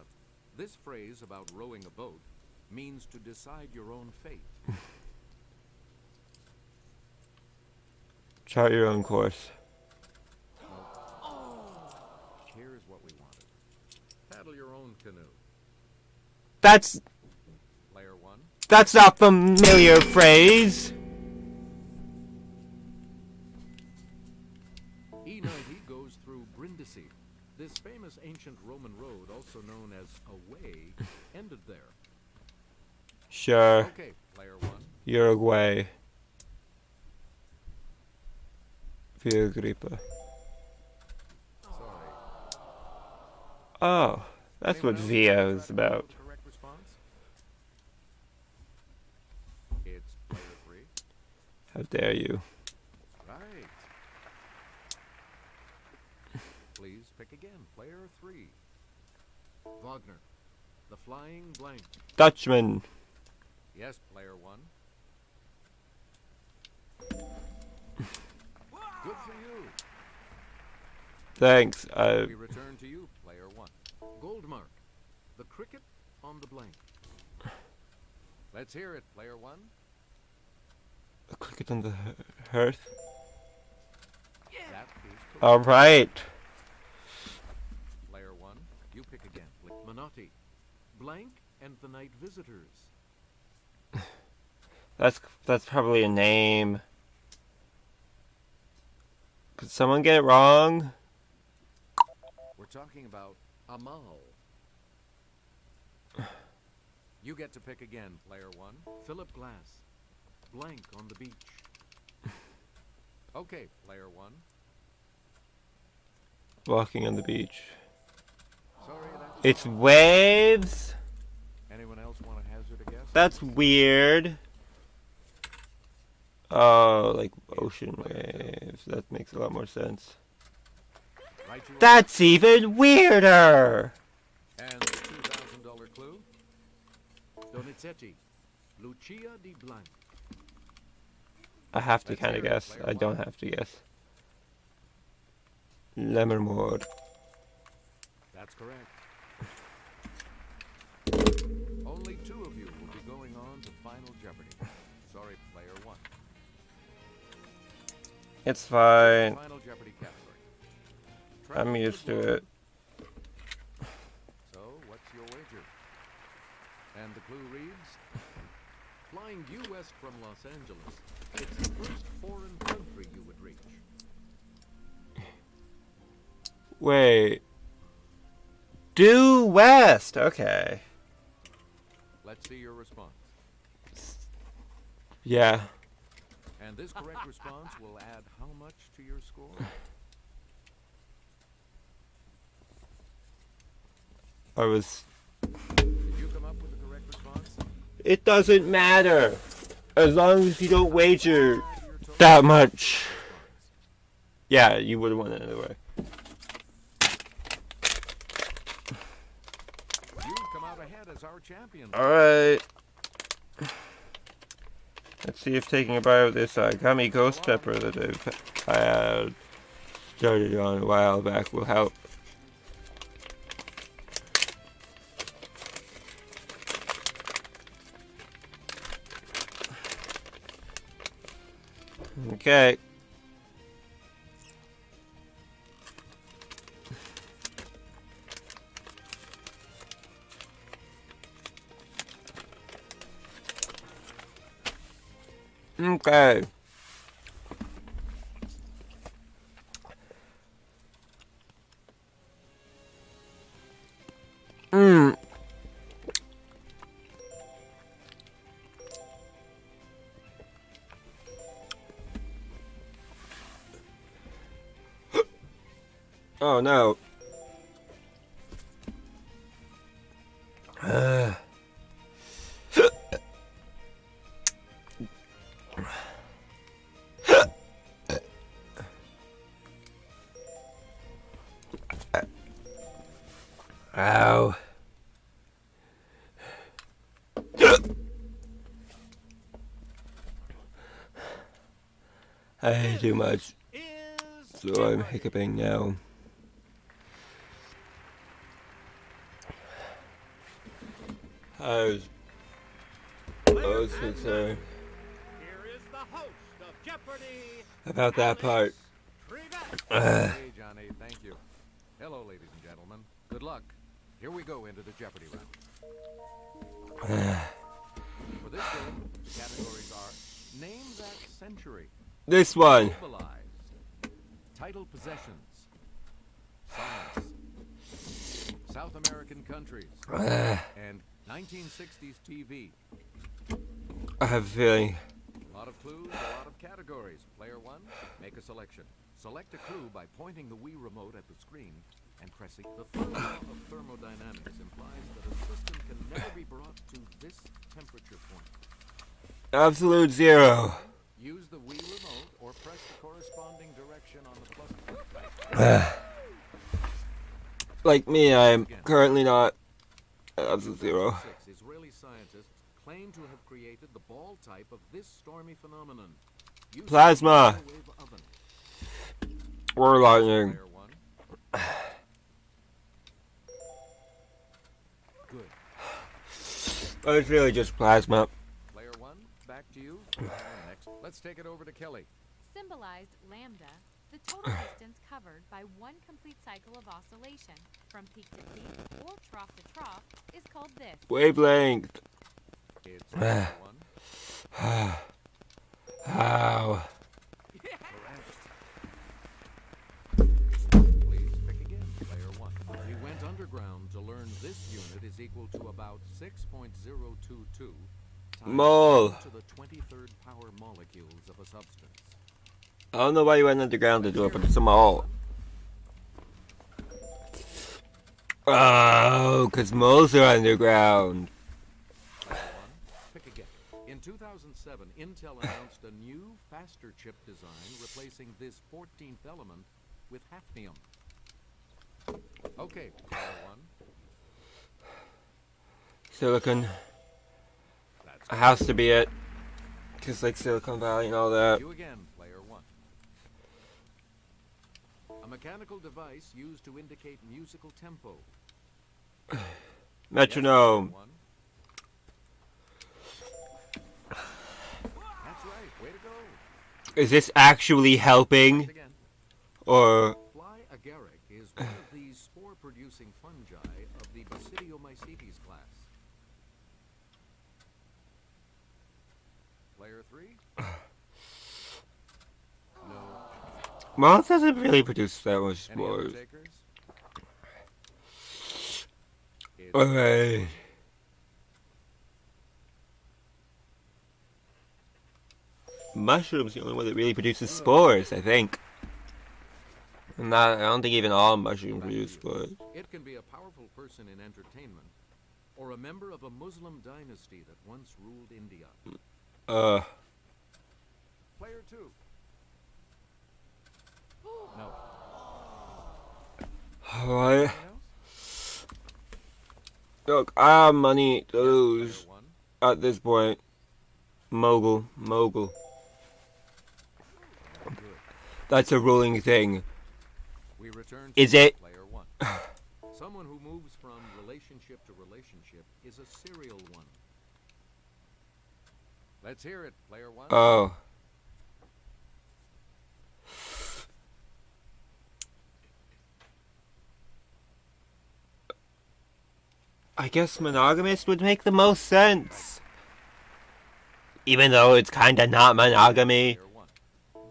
this phrase about rowing a boat means to decide your own fate. Chart your own course. Here's what we wanted. Paddle your own canoe. That's... Player one. That's not familiar phrase. E90 goes through Brindisi. This famous ancient Roman road, also known as a way, ended there. Sure. Okay, player one. Uruguay. Via Agripa. Sorry. Oh, that's what Anyone else Via got is a about. correct response? It's player three. How dare you. Right. Please pick again. Player three. Wagner. The Flying Blank. Dutchman. Yes, player one. Good for you. Thanks. We return to you, player one. Goldmark. The cricket on the blank. Let's hear it, player one. Click it on the hearth. That is correct. All right. Player one. You pick again. Menotti. Blank and the Night Visitors. That's probably a name. Could someone get it wrong? We're talking about Amal. You get to pick again, player one. Philip Glass. Blank on the beach. Okay, player one. Walking on the beach. Sorry, that's It's wrong. waves? Anyone else want to hazard a guess? That's weird. Oh, like ocean waves. That makes a lot more sense. Right you are. That's even weirder! And the $2,000 clue? Donizetti. Lucia di Blanc. I have to Let's kind of hear it, guess. player I don't one. have to guess. Lemmermord. That's correct. Only 2 of you will be going on to Final Jeopardy. Sorry, player 1. It's fine. Final Jeopardy category. I'm Travel used the to globe. it. So, what's your wager? And the clue reads, flying due west from Los Angeles, it's the first foreign country you would reach. Wait. Due west. Okay. Let's see your response. Yeah. And this correct response will add how much to your score? I was. Did you come up with the correct response? It doesn't matter. As long as you don't wager Add your total that score much. to the response. Yeah, you would have won it anyway. You've come out ahead as our champion. Alright. Let's see if taking a bite of this gummy ghost pepper that I had started on a while back will help. Okay. Okay. Mm. Oh no. Ow. I ate too much, Is so I'm Jeopardy. hiccuping now. I was concerned Here is the host of Jeopardy! about that part. Trevette. Hey, Johnny, thank you. Hello, ladies and gentlemen. Good luck. Here we go into the Jeopardy round. For this game, the categories are Name That Century, This one. Mobilized, Title Possessions, Science, South American Countries, and 1960s TV. I have a feeling. A lot of clues, a lot of categories. Player 1, make a selection. Select a clue by pointing the Wii remote at the screen and pressing. The third law of thermodynamics implies that a system can never be brought to this temperature point. Absolute zero. Use the Wii remote or press the corresponding direction on the plus. Like me, I am currently not at absolute zero. 6 Israeli scientists claim to have created the ball type of this stormy phenomenon. using Plasma. a microwave oven. Or lightning. Player 1. Good. Oh, it's really just plasma. Player 1, back to you. Next, let's take it over to Kelly. Symbolized lambda, the total distance covered by one complete cycle of oscillation from peak to peak or trough to trough is called this. Wavelength. It's player 1. Ow. Please pick again, player 1. We went underground to learn this unit is equal to about 6.022 times Mole. 10 to the 23rd power molecules of a substance. I don't know why you went underground to do it, but it's a mole. Oh, because moles are underground. Player 1, pick again. In 2007, Intel announced a new, faster chip design replacing this 14th element with hafnium. Okay, player 1. Silicon That's has to be it. Because like Silicon Valley and all that. you again, player 1. A mechanical device used to indicate musical tempo. Metronome. Yes, one. That's right. Way to go. Is this actually helping? Again. Or... Fly agaric is one of these spore-producing fungi of the Basidiomycetes class. Player 3? No. Well, it doesn't really produce that much Any other spores. takers? It's Alright. Mushroom's the only one that really produces spores, I think. I don't think even all mushrooms produce spores. It can be a powerful person in entertainment, or a member of a Muslim dynasty that once ruled India. Player 2. No. What? Anyone else? Look, I have money to Player lose 1. at this point. Mogul. Good. That's a ruling thing. We return Is to it? Player 1. Someone who moves from relationship to relationship is a serial one. Let's hear it, Player 1. Oh. I guess monogamous would make the most sense. Even though it's kinda not monogamy. Player 1.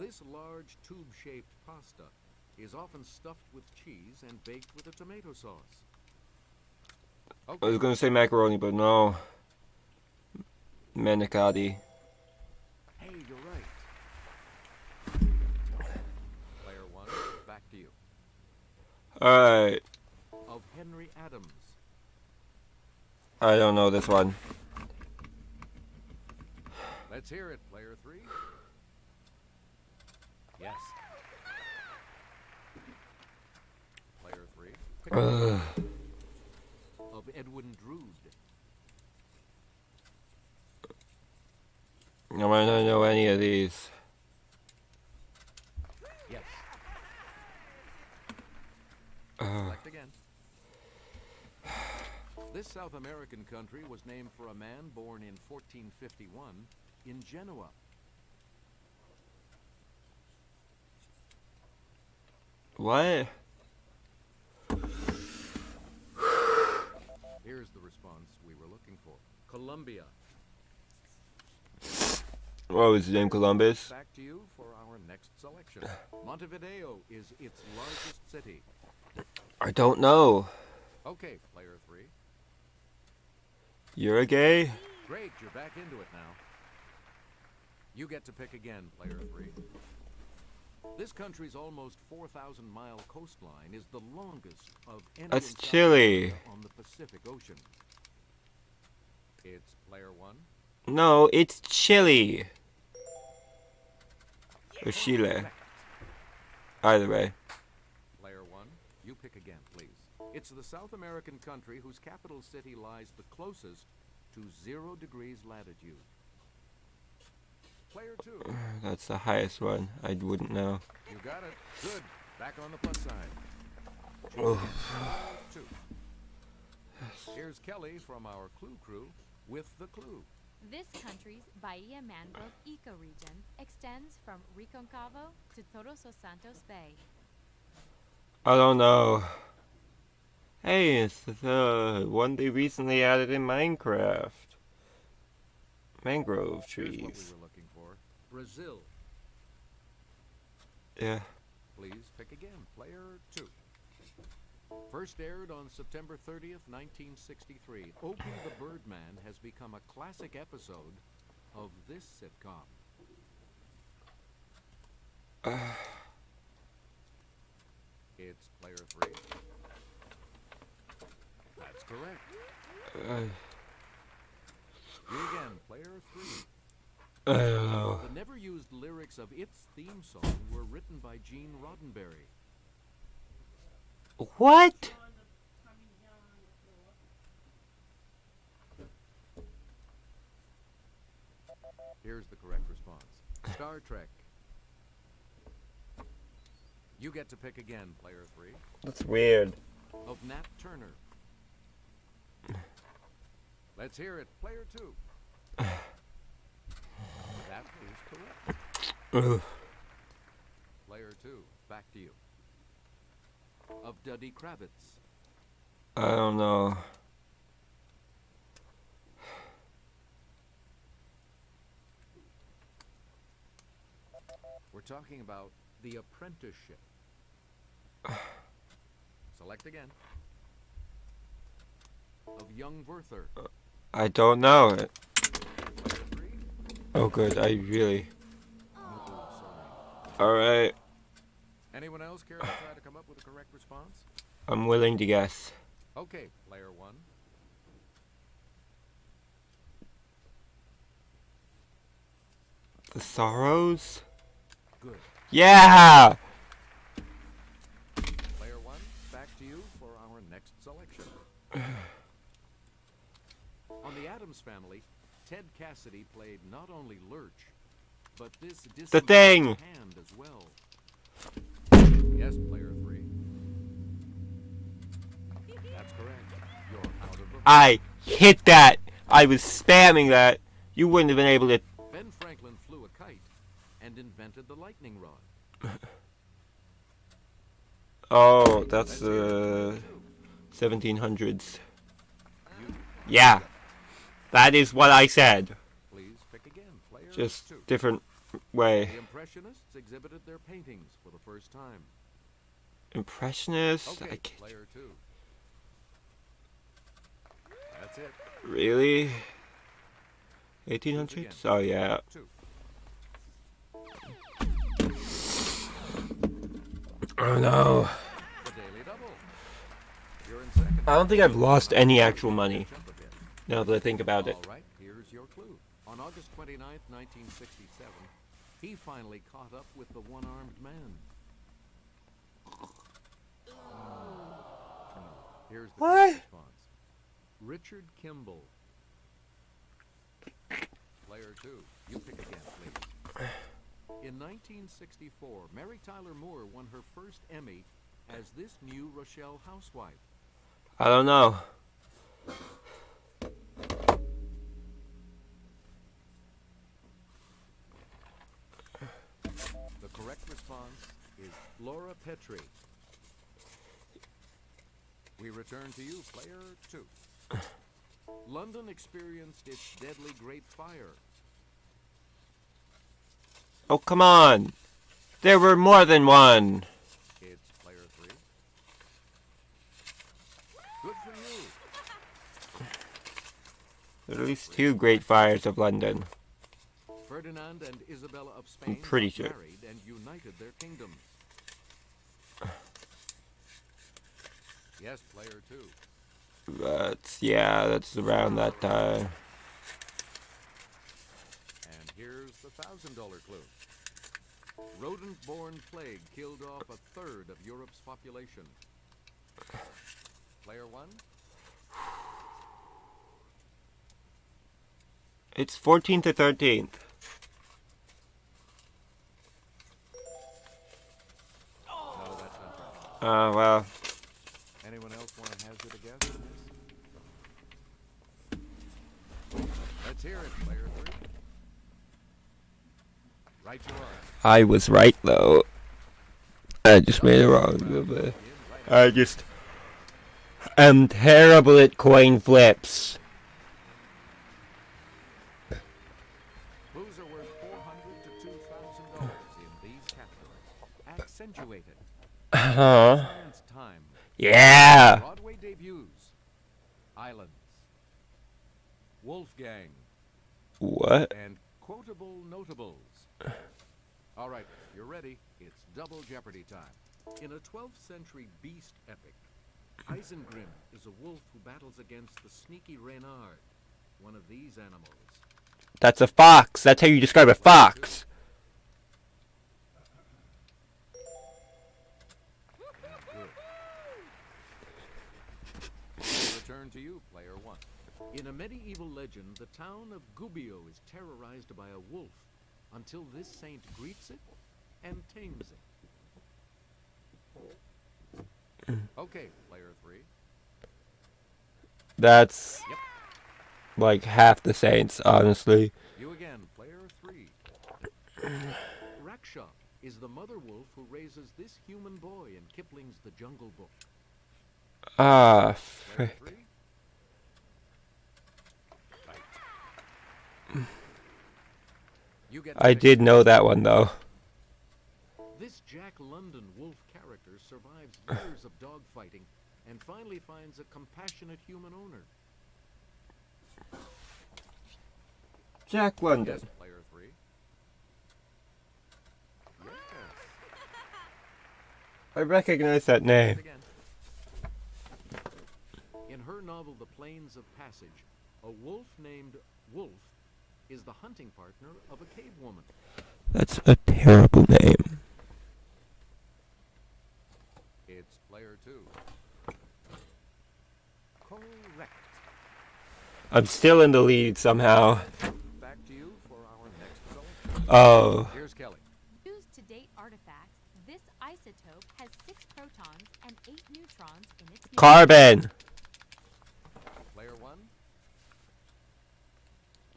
This large tube-shaped pasta is often stuffed with cheese and baked with a tomato sauce. I was gonna say macaroni, but no. Manicotti. Hey, you're right. Player 1, back to you. Alright. Of Henry Adams. I don't know this one. Let's hear it, Player 3. Yes. Player 3. Ugh. Of Edwin Drood. I don't know any of these. Yes. Ugh. Select again. This South American country was named for a man born in 1451 in Genoa. What? Here's the response we were looking for. Colombia. What was his name? Columbus? Back to you for our next selection. Montevideo is its largest city. I don't know. Okay, Player 3. You're a gay? Great, you're back into it now. You get to pick again, Player 3. This country's almost 4,000-mile coastline is the longest of any That's in South Chile. America on the Pacific Ocean. It's Player 1. No, it's Chile. Or Chile. Either way. Player 1, you pick again, please. It's the South American country whose capital city lies the closest to 0 degrees latitude. Player 2. That's the highest one. I wouldn't know. You got it. Good. Back on the plus side. Oh. 2. Here's Kelly from our Clue Crew with the clue. This country's Bahia Mangrove ecoregion extends from Reconcavo to Todos os Santos Bay. I don't know. Hey, it's the one they recently added in Minecraft. Mangrove Here's what we trees. were looking for. Brazil. Yeah. Please pick again. Player 2. First aired on September 30th, 1963, Opie the Birdman has become a classic episode of this sitcom. It's Player 3. That's correct. You again, Player 3. I don't know. The never-used lyrics of its theme song were written by Gene Roddenberry. What? Here's the correct response. Star Trek. You get to pick again, player 3. That's weird. Of Nat Turner. Let's hear it, player 2. That is correct. Ugh. Player 2, back to you. Of Duddy Kravitz. I don't know. We're talking about The Apprenticeship. Select again. Of Young Werther. I don't know it. Player 3. Oh, good. I really. Oh, sorry. Alright. Anyone else care to try to come up with a correct response? I'm willing to guess. Okay, player 1. The Sorrows? Good. Yeah! Player 1, back to you for our next selection. On The Addams Family, Ted Cassidy played not only Lurch, but this The Thing! hand as well. Yes, player 3. That's correct. You're out of the... I hit that! I was spamming that. You wouldn't have been able to. Ben Franklin flew a kite and invented the lightning rod. Oh, that's 1700s. Yeah. That is what I said. Please pick again, player Just 2. different way. The Impressionists exhibited their paintings for the first time. Impressionist? Okay, I can't, player 2. That's it. really? 1800s? Oh, yeah. 2. Oh, no. The Daily Double. You're in second. I don't think I've lost any actual money, Jump a bit. now that I think about it. All right, here's your clue. On August 29th, 1967, he finally caught up with the one-armed man. Here's the What? correct response. Richard Kimball. Player 2, you pick again, please. In 1964, Mary Tyler Moore won her first Emmy as this New Rochelle housewife. I don't know. The correct response is Laura Petrie. We return to you, player 2. London experienced its deadly Great Fire. Oh, come on. There were more than one. It's player 3. Good for you. There are at least two great fires of London. Ferdinand and Isabella of Spain pretty got sure. married and united their kingdoms. Yes, player 2. That's around that time. And here's the $1,000 clue. Rodent-borne plague killed off a third of Europe's population. Player 1. It's 14th or 13th. No, that's not right. Well. Anyone else want to hazard a guess on this? Let's hear it, player 3. Right you are. I was right, though. I just made it wrong. I just am terrible at coin flips. Clues are worth $400 to $2,000 in these categories. Accentuated. Huh? Science time. Yeah. Broadway debuts. Islands. Wolfgang. What? And quotable notables. All right, you're ready. It's double Jeopardy time. In a 12th century beast epic, Isengrim is a wolf who battles against the sneaky Reynard, one of these animals. That's a fox. That's how you describe a fox. Good. Return to you, player 1. In a medieval legend, the town of Gubbio is terrorized by a wolf until this saint greets it and tames it. Okay, player 3. That's Yep. like half the Saints, honestly. You again, player 3. Raksha is the mother wolf who raises this human boy in Kipling's The Jungle Book. Ah, Player frick. 3. Right. You get to I pick. did know that one though. This Jack London wolf character survives years of dogfighting and finally finds a compassionate human owner. Jack London. Yes, player 3. Yes. I recognize that name. Again. In her novel The Plains of Passage, a wolf named Wolf is the hunting partner of a cave woman. That's a terrible name. It's player 2. Correct. I'm still in the lead somehow. Back to you for our next selection. Oh. Here's Kelly. Used to date artifacts, this isotope has 6 protons and 8 neutrons in its nucleus. Carbon. Player 1.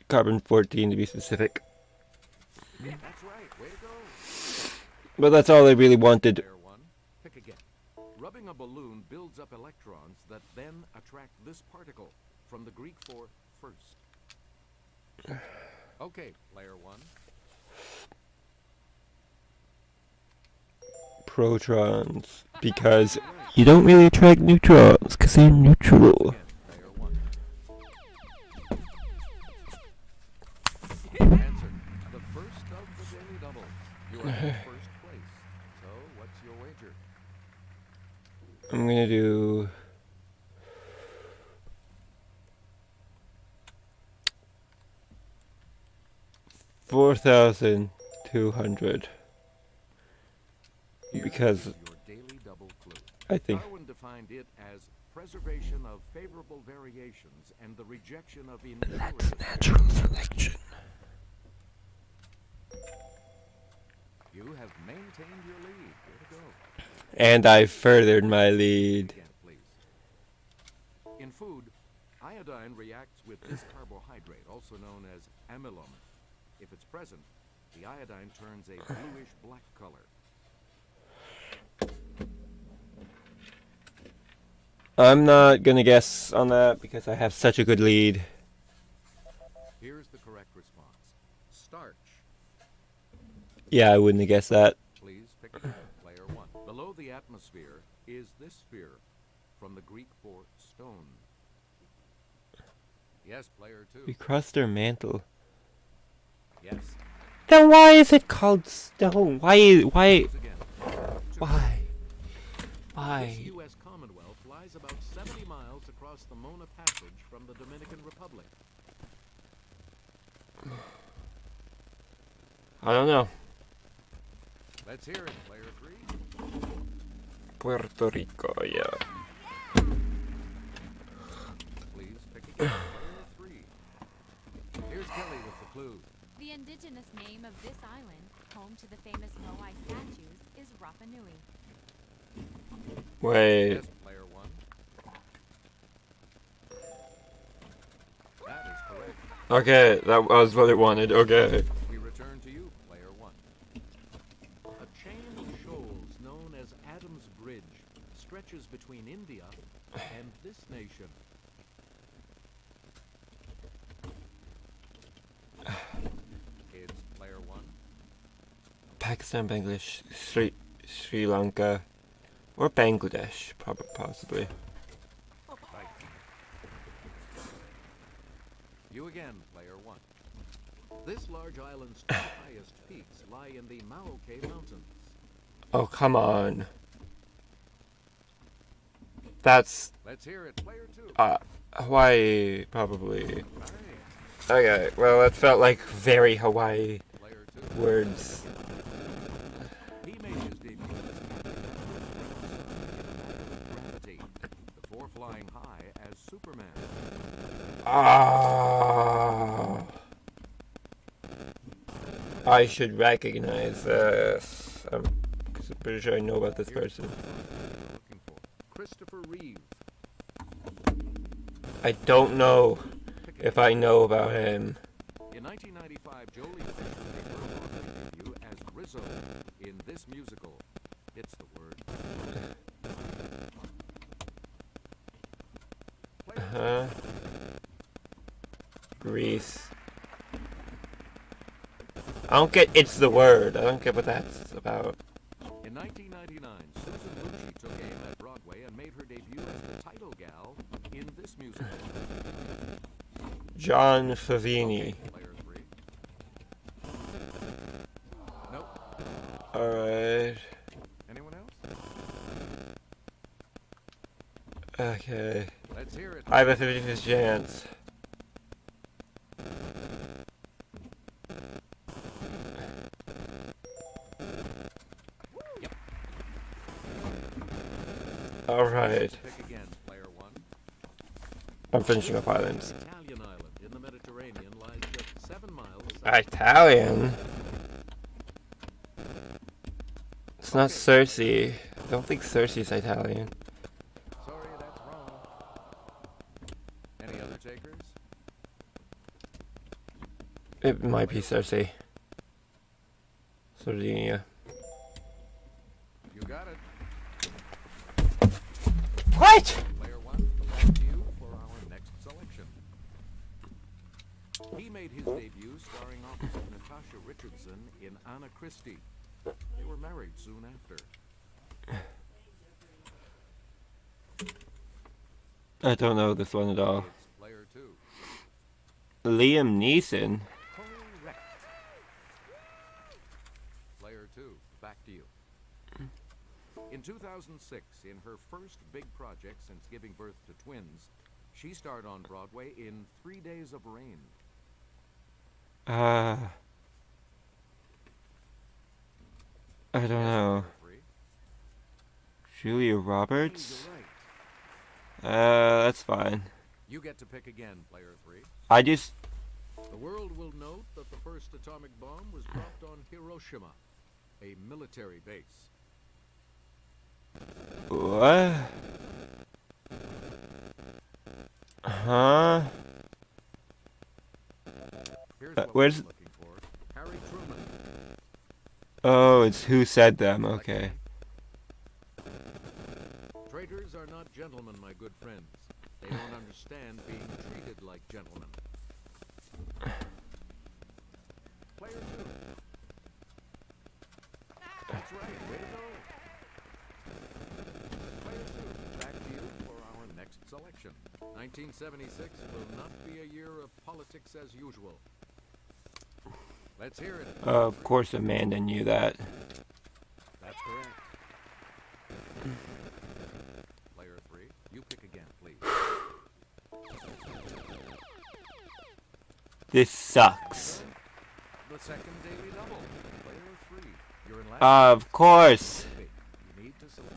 Carbon 14 to be specific. That's right. Way to go. But that's all I really wanted. Player 1. Pick again. Rubbing a balloon builds up electrons that then attract this particle, from the Greek for first. Okay, player 1. Protons. Because you don't really attract neutrons, because they're neutral. Again, player 1. Answer. The first of the daily doubles. You are in first place. So, what's your wager? I'm gonna do... $4,200. Here Because is your daily double clue. I think... Darwin defined it as preservation of favorable variations and the rejection of intuitive Natural selection. You have maintained your lead. Way to go. And I furthered my lead. Again, please. In food, iodine reacts with this carbohydrate, also known as amylum. If it's present, the iodine turns a bluish black color. I'm not gonna guess on that because I have such a good lead. Here's the correct response. Starch. Yeah, I wouldn't have guessed that. Please pick again. Player 1. Below the atmosphere is this sphere, from the Greek for stone. Yes, player 2. We crossed their mantle. Yes. Then why is it called stone? Why? Once again. Why? This Why? U.S. Commonwealth lies about 70 miles across the Mona Passage from the Dominican Republic. I don't know. Let's hear it, player 3. Puerto Rico, yeah. Please pick again, player 3. Here's Kelly with the clue. The indigenous name of this island, home to the famous Moai statues, is Rapa Nui. Wait. Yes, player 1. That is correct. Okay, that was what it wanted. Okay. We return to you, player 1. A chain of shoals known as Adam's Bridge stretches between India and this nation. It's player 1. Pakistan, Bangladesh, Sri Lanka, or Bangladesh, possibly. Right. You again, player 1. This large island's two highest peaks lie in the Maoke Mountains. Oh, come on. That's Let's hear it, player 2. Hawaii, probably. Right. Okay, well, that felt like very Hawaii Player 2. words. He made his debut as Gravity, before flying high as Superman. Ah, I should recognize this. Because I'm pretty sure I know about this person. Here's the person you're looking for. Christopher Reeve. I don't know if I know about him. In 1995, Jolie Fisher made her Broadway debut as Rizzo in this musical. It's the word. Grease. I don't get it's the word. I don't get what that's about. In 1999, Susan Lucci took aim at Broadway and made her debut as the title gal in this musical. John Favini. Player 3. Nope. Alright. Anyone else? Okay. Let's hear it. I have a 50-50 chance. Alright. Pick again, player 1. I'm finishing up islands. Italian island in the Mediterranean lies just 7 miles Italian? It's not Cersei. I don't think Cersei's Italian. Sorry, that's wrong. Any other takers? It might be Cersei. Sardinia. You got it. What? Player 1, back to you for our next selection. He made his debut starring opposite Natasha Richardson in Anna Christie. They were married soon after. I don't know this one at all. It's player 2. Liam Neeson? Correct. Player 2, back to you. In 2006, in her first big project since giving birth to twins, she starred on Broadway in 3 Days of Rain. I don't know. Player 3. Julia Roberts? Hey, you're right. That's fine. You get to pick again, player 3. I just... The world will note that the first atomic bomb was dropped on Hiroshima, a military base. What? Huh? Here's what where's- we're looking for. Harry Truman. Oh, it's who said them. Okay. Traitors are not gentlemen, my good friends. They don't understand being treated like gentlemen. Player 2. That's right. Way to go. Player 2. Back to you for our next selection. 1976 will not be a year of politics as usual. Let's hear it. Of course Amanda knew that. That's correct. Player 3, you pick again, please. This sucks. The second daily double. Player 3, you're in last. Of course. You need to select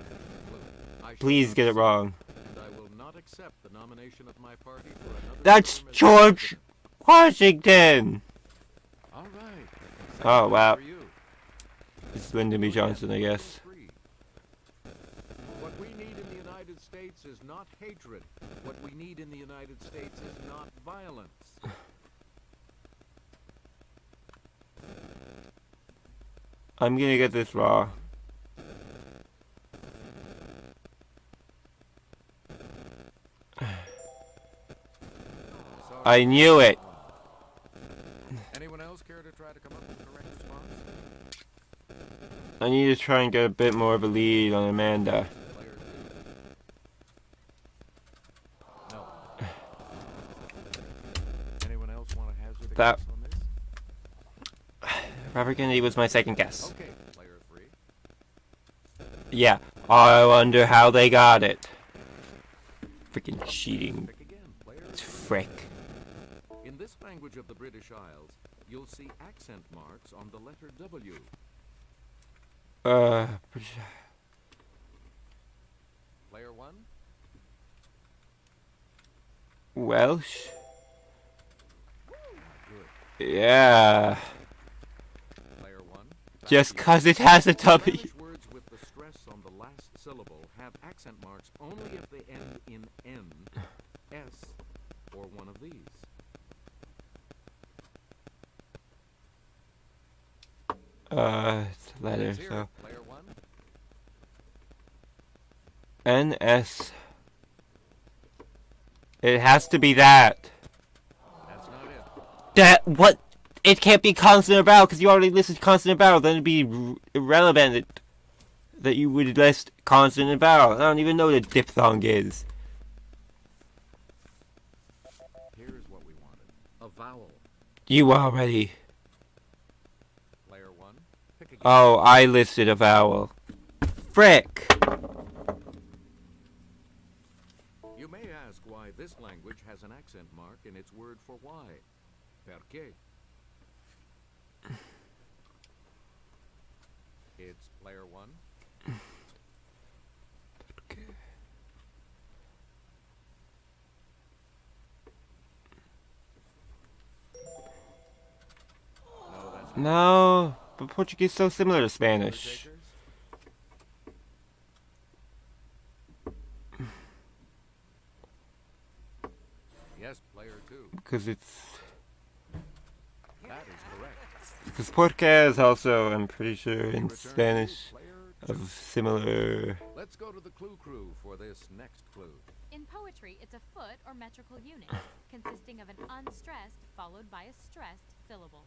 blue. I shall Please not get it accept- wrong. And I will not accept the nomination of my party for another That's term as George president. Washington. All right. Oh, wow. For you. It's Lyndon B. Johnson, I guess. What we need in the United States is not hatred. What we need in the United States is not violence. I'm gonna get this wrong. Sorry. I knew it. Anyone else care to try to come up with a correct response? I need to try and get a bit more of a lead on Amanda. Player 2. No. Anyone else want to hazard a That- guess on this? Robert Kennedy was my second guess. Okay, player 3. Yeah. I wonder how they got it. Freaking cheating. Pick again, player 3. Frick. In this language of the British Isles, you'll see accent marks on the letter W. Player 1. Welsh? Good. Yeah. Player 1. Just 'cause it has a W. Spanish words with the stress on the last syllable have accent accent marks only if they end in N, S, or one of these. It's a letter, Let's hear so it, player one. NS. It has to be that. That's not it. That what? It can't be consonant or vowel because you already listed consonant and vowel. Then it'd be irrelevant that you would list consonant and vowel. I don't even know what a diphthong is. Here's what we wanted. A vowel. You already. Player one, pick again. Oh, I listed a vowel. Frick. You may ask why this language has an accent mark in its word for why. Perché? It's player one. No, that's not No, but Portuguese is so similar to it. Spanish. Takers? Yes, player two. Because it's. That is correct. Because porque is also, I'm pretty sure, We in return to Spanish player two. of similar. Let's go to the clue crew for this next clue. In poetry, it's a foot or metrical unit, consisting of an unstressed followed by a stressed syllable.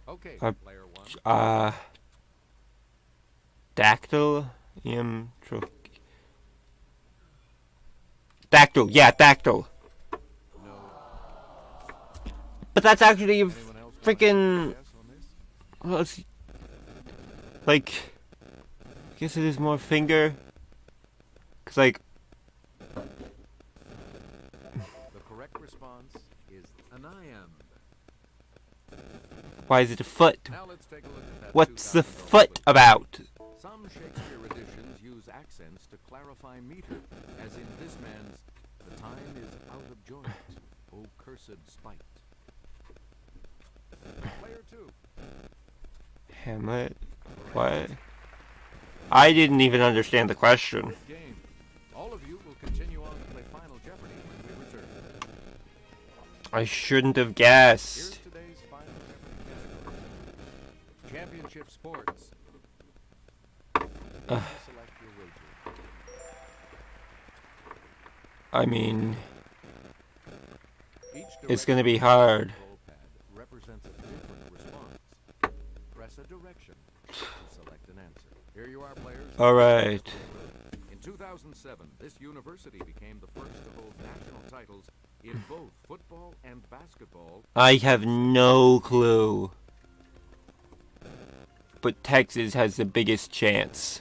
Okay, Uh, player one. Dactyl? Dactyl, yeah, dactyl. No. But that's actually Anyone else want to freaking. guess on this? Well, it's like. I guess it is more finger. Because, like. The correct response is an iamb. Why is it a foot? Now let's take a look at that. What's the $2,000 foot clue. about? Some Shakespeare editions use accents to clarify meter, as in this man's, "The time is out of joint, O cursed spite." Player two. Hamlet? What? I didn't even understand the question. Good game. All of you will continue on to play Final Jeopardy when we return. I shouldn't have Here's guessed. today's Final Jeopardy category. Championship sports. Select your wager. I mean, Each it's gonna be direction hard. control pad represents a different response. Press a direction to select an answer. Here you are, players. Alright. In 2007, this university became the first to hold national titles in both football and basketball. I have no clue. But Texas has the biggest chance.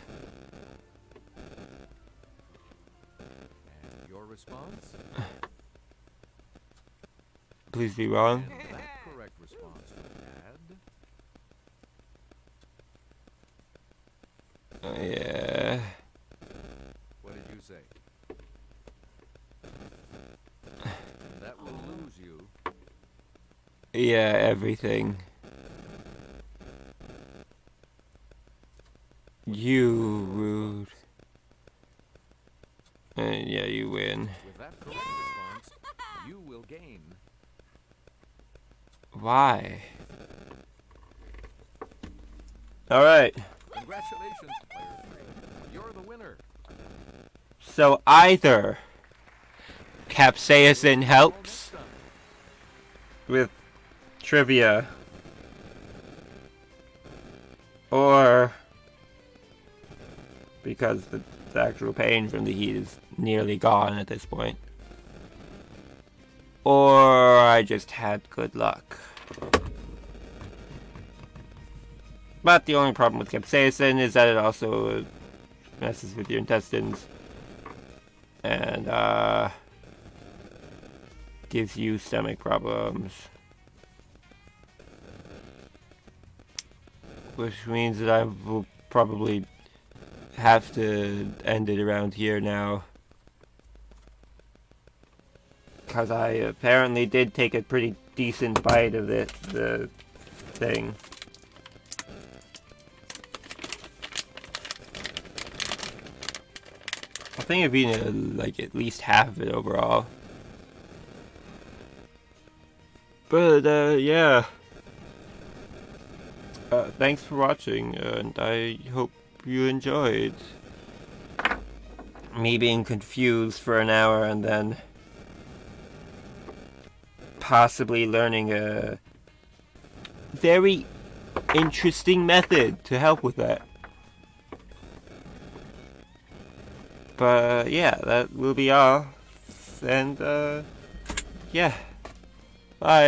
And your response? Please be wrong. And that correct response would add. Yeah. What did you say? That will lose you. Yeah, everything. You rude. And yeah, you win. With that correct response, you will gain. Why? Alright. Congratulations, player three. You're the winner. So either capsaicin helps Next up. with trivia, or because the actual pain from the heat is nearly gone at this point, or I just had good luck. But the only problem with capsaicin is that it also messes with your intestines and gives you stomach problems. Which means that I will probably have to end it around here now. Because I apparently did take a pretty decent bite of the thing. I think I've beaten like at least half of it overall. But yeah. Thanks for watching, and I hope you enjoyed me being confused for an hour and then possibly learning a very interesting method to help with that. But yeah, that will be all. And yeah. Bye.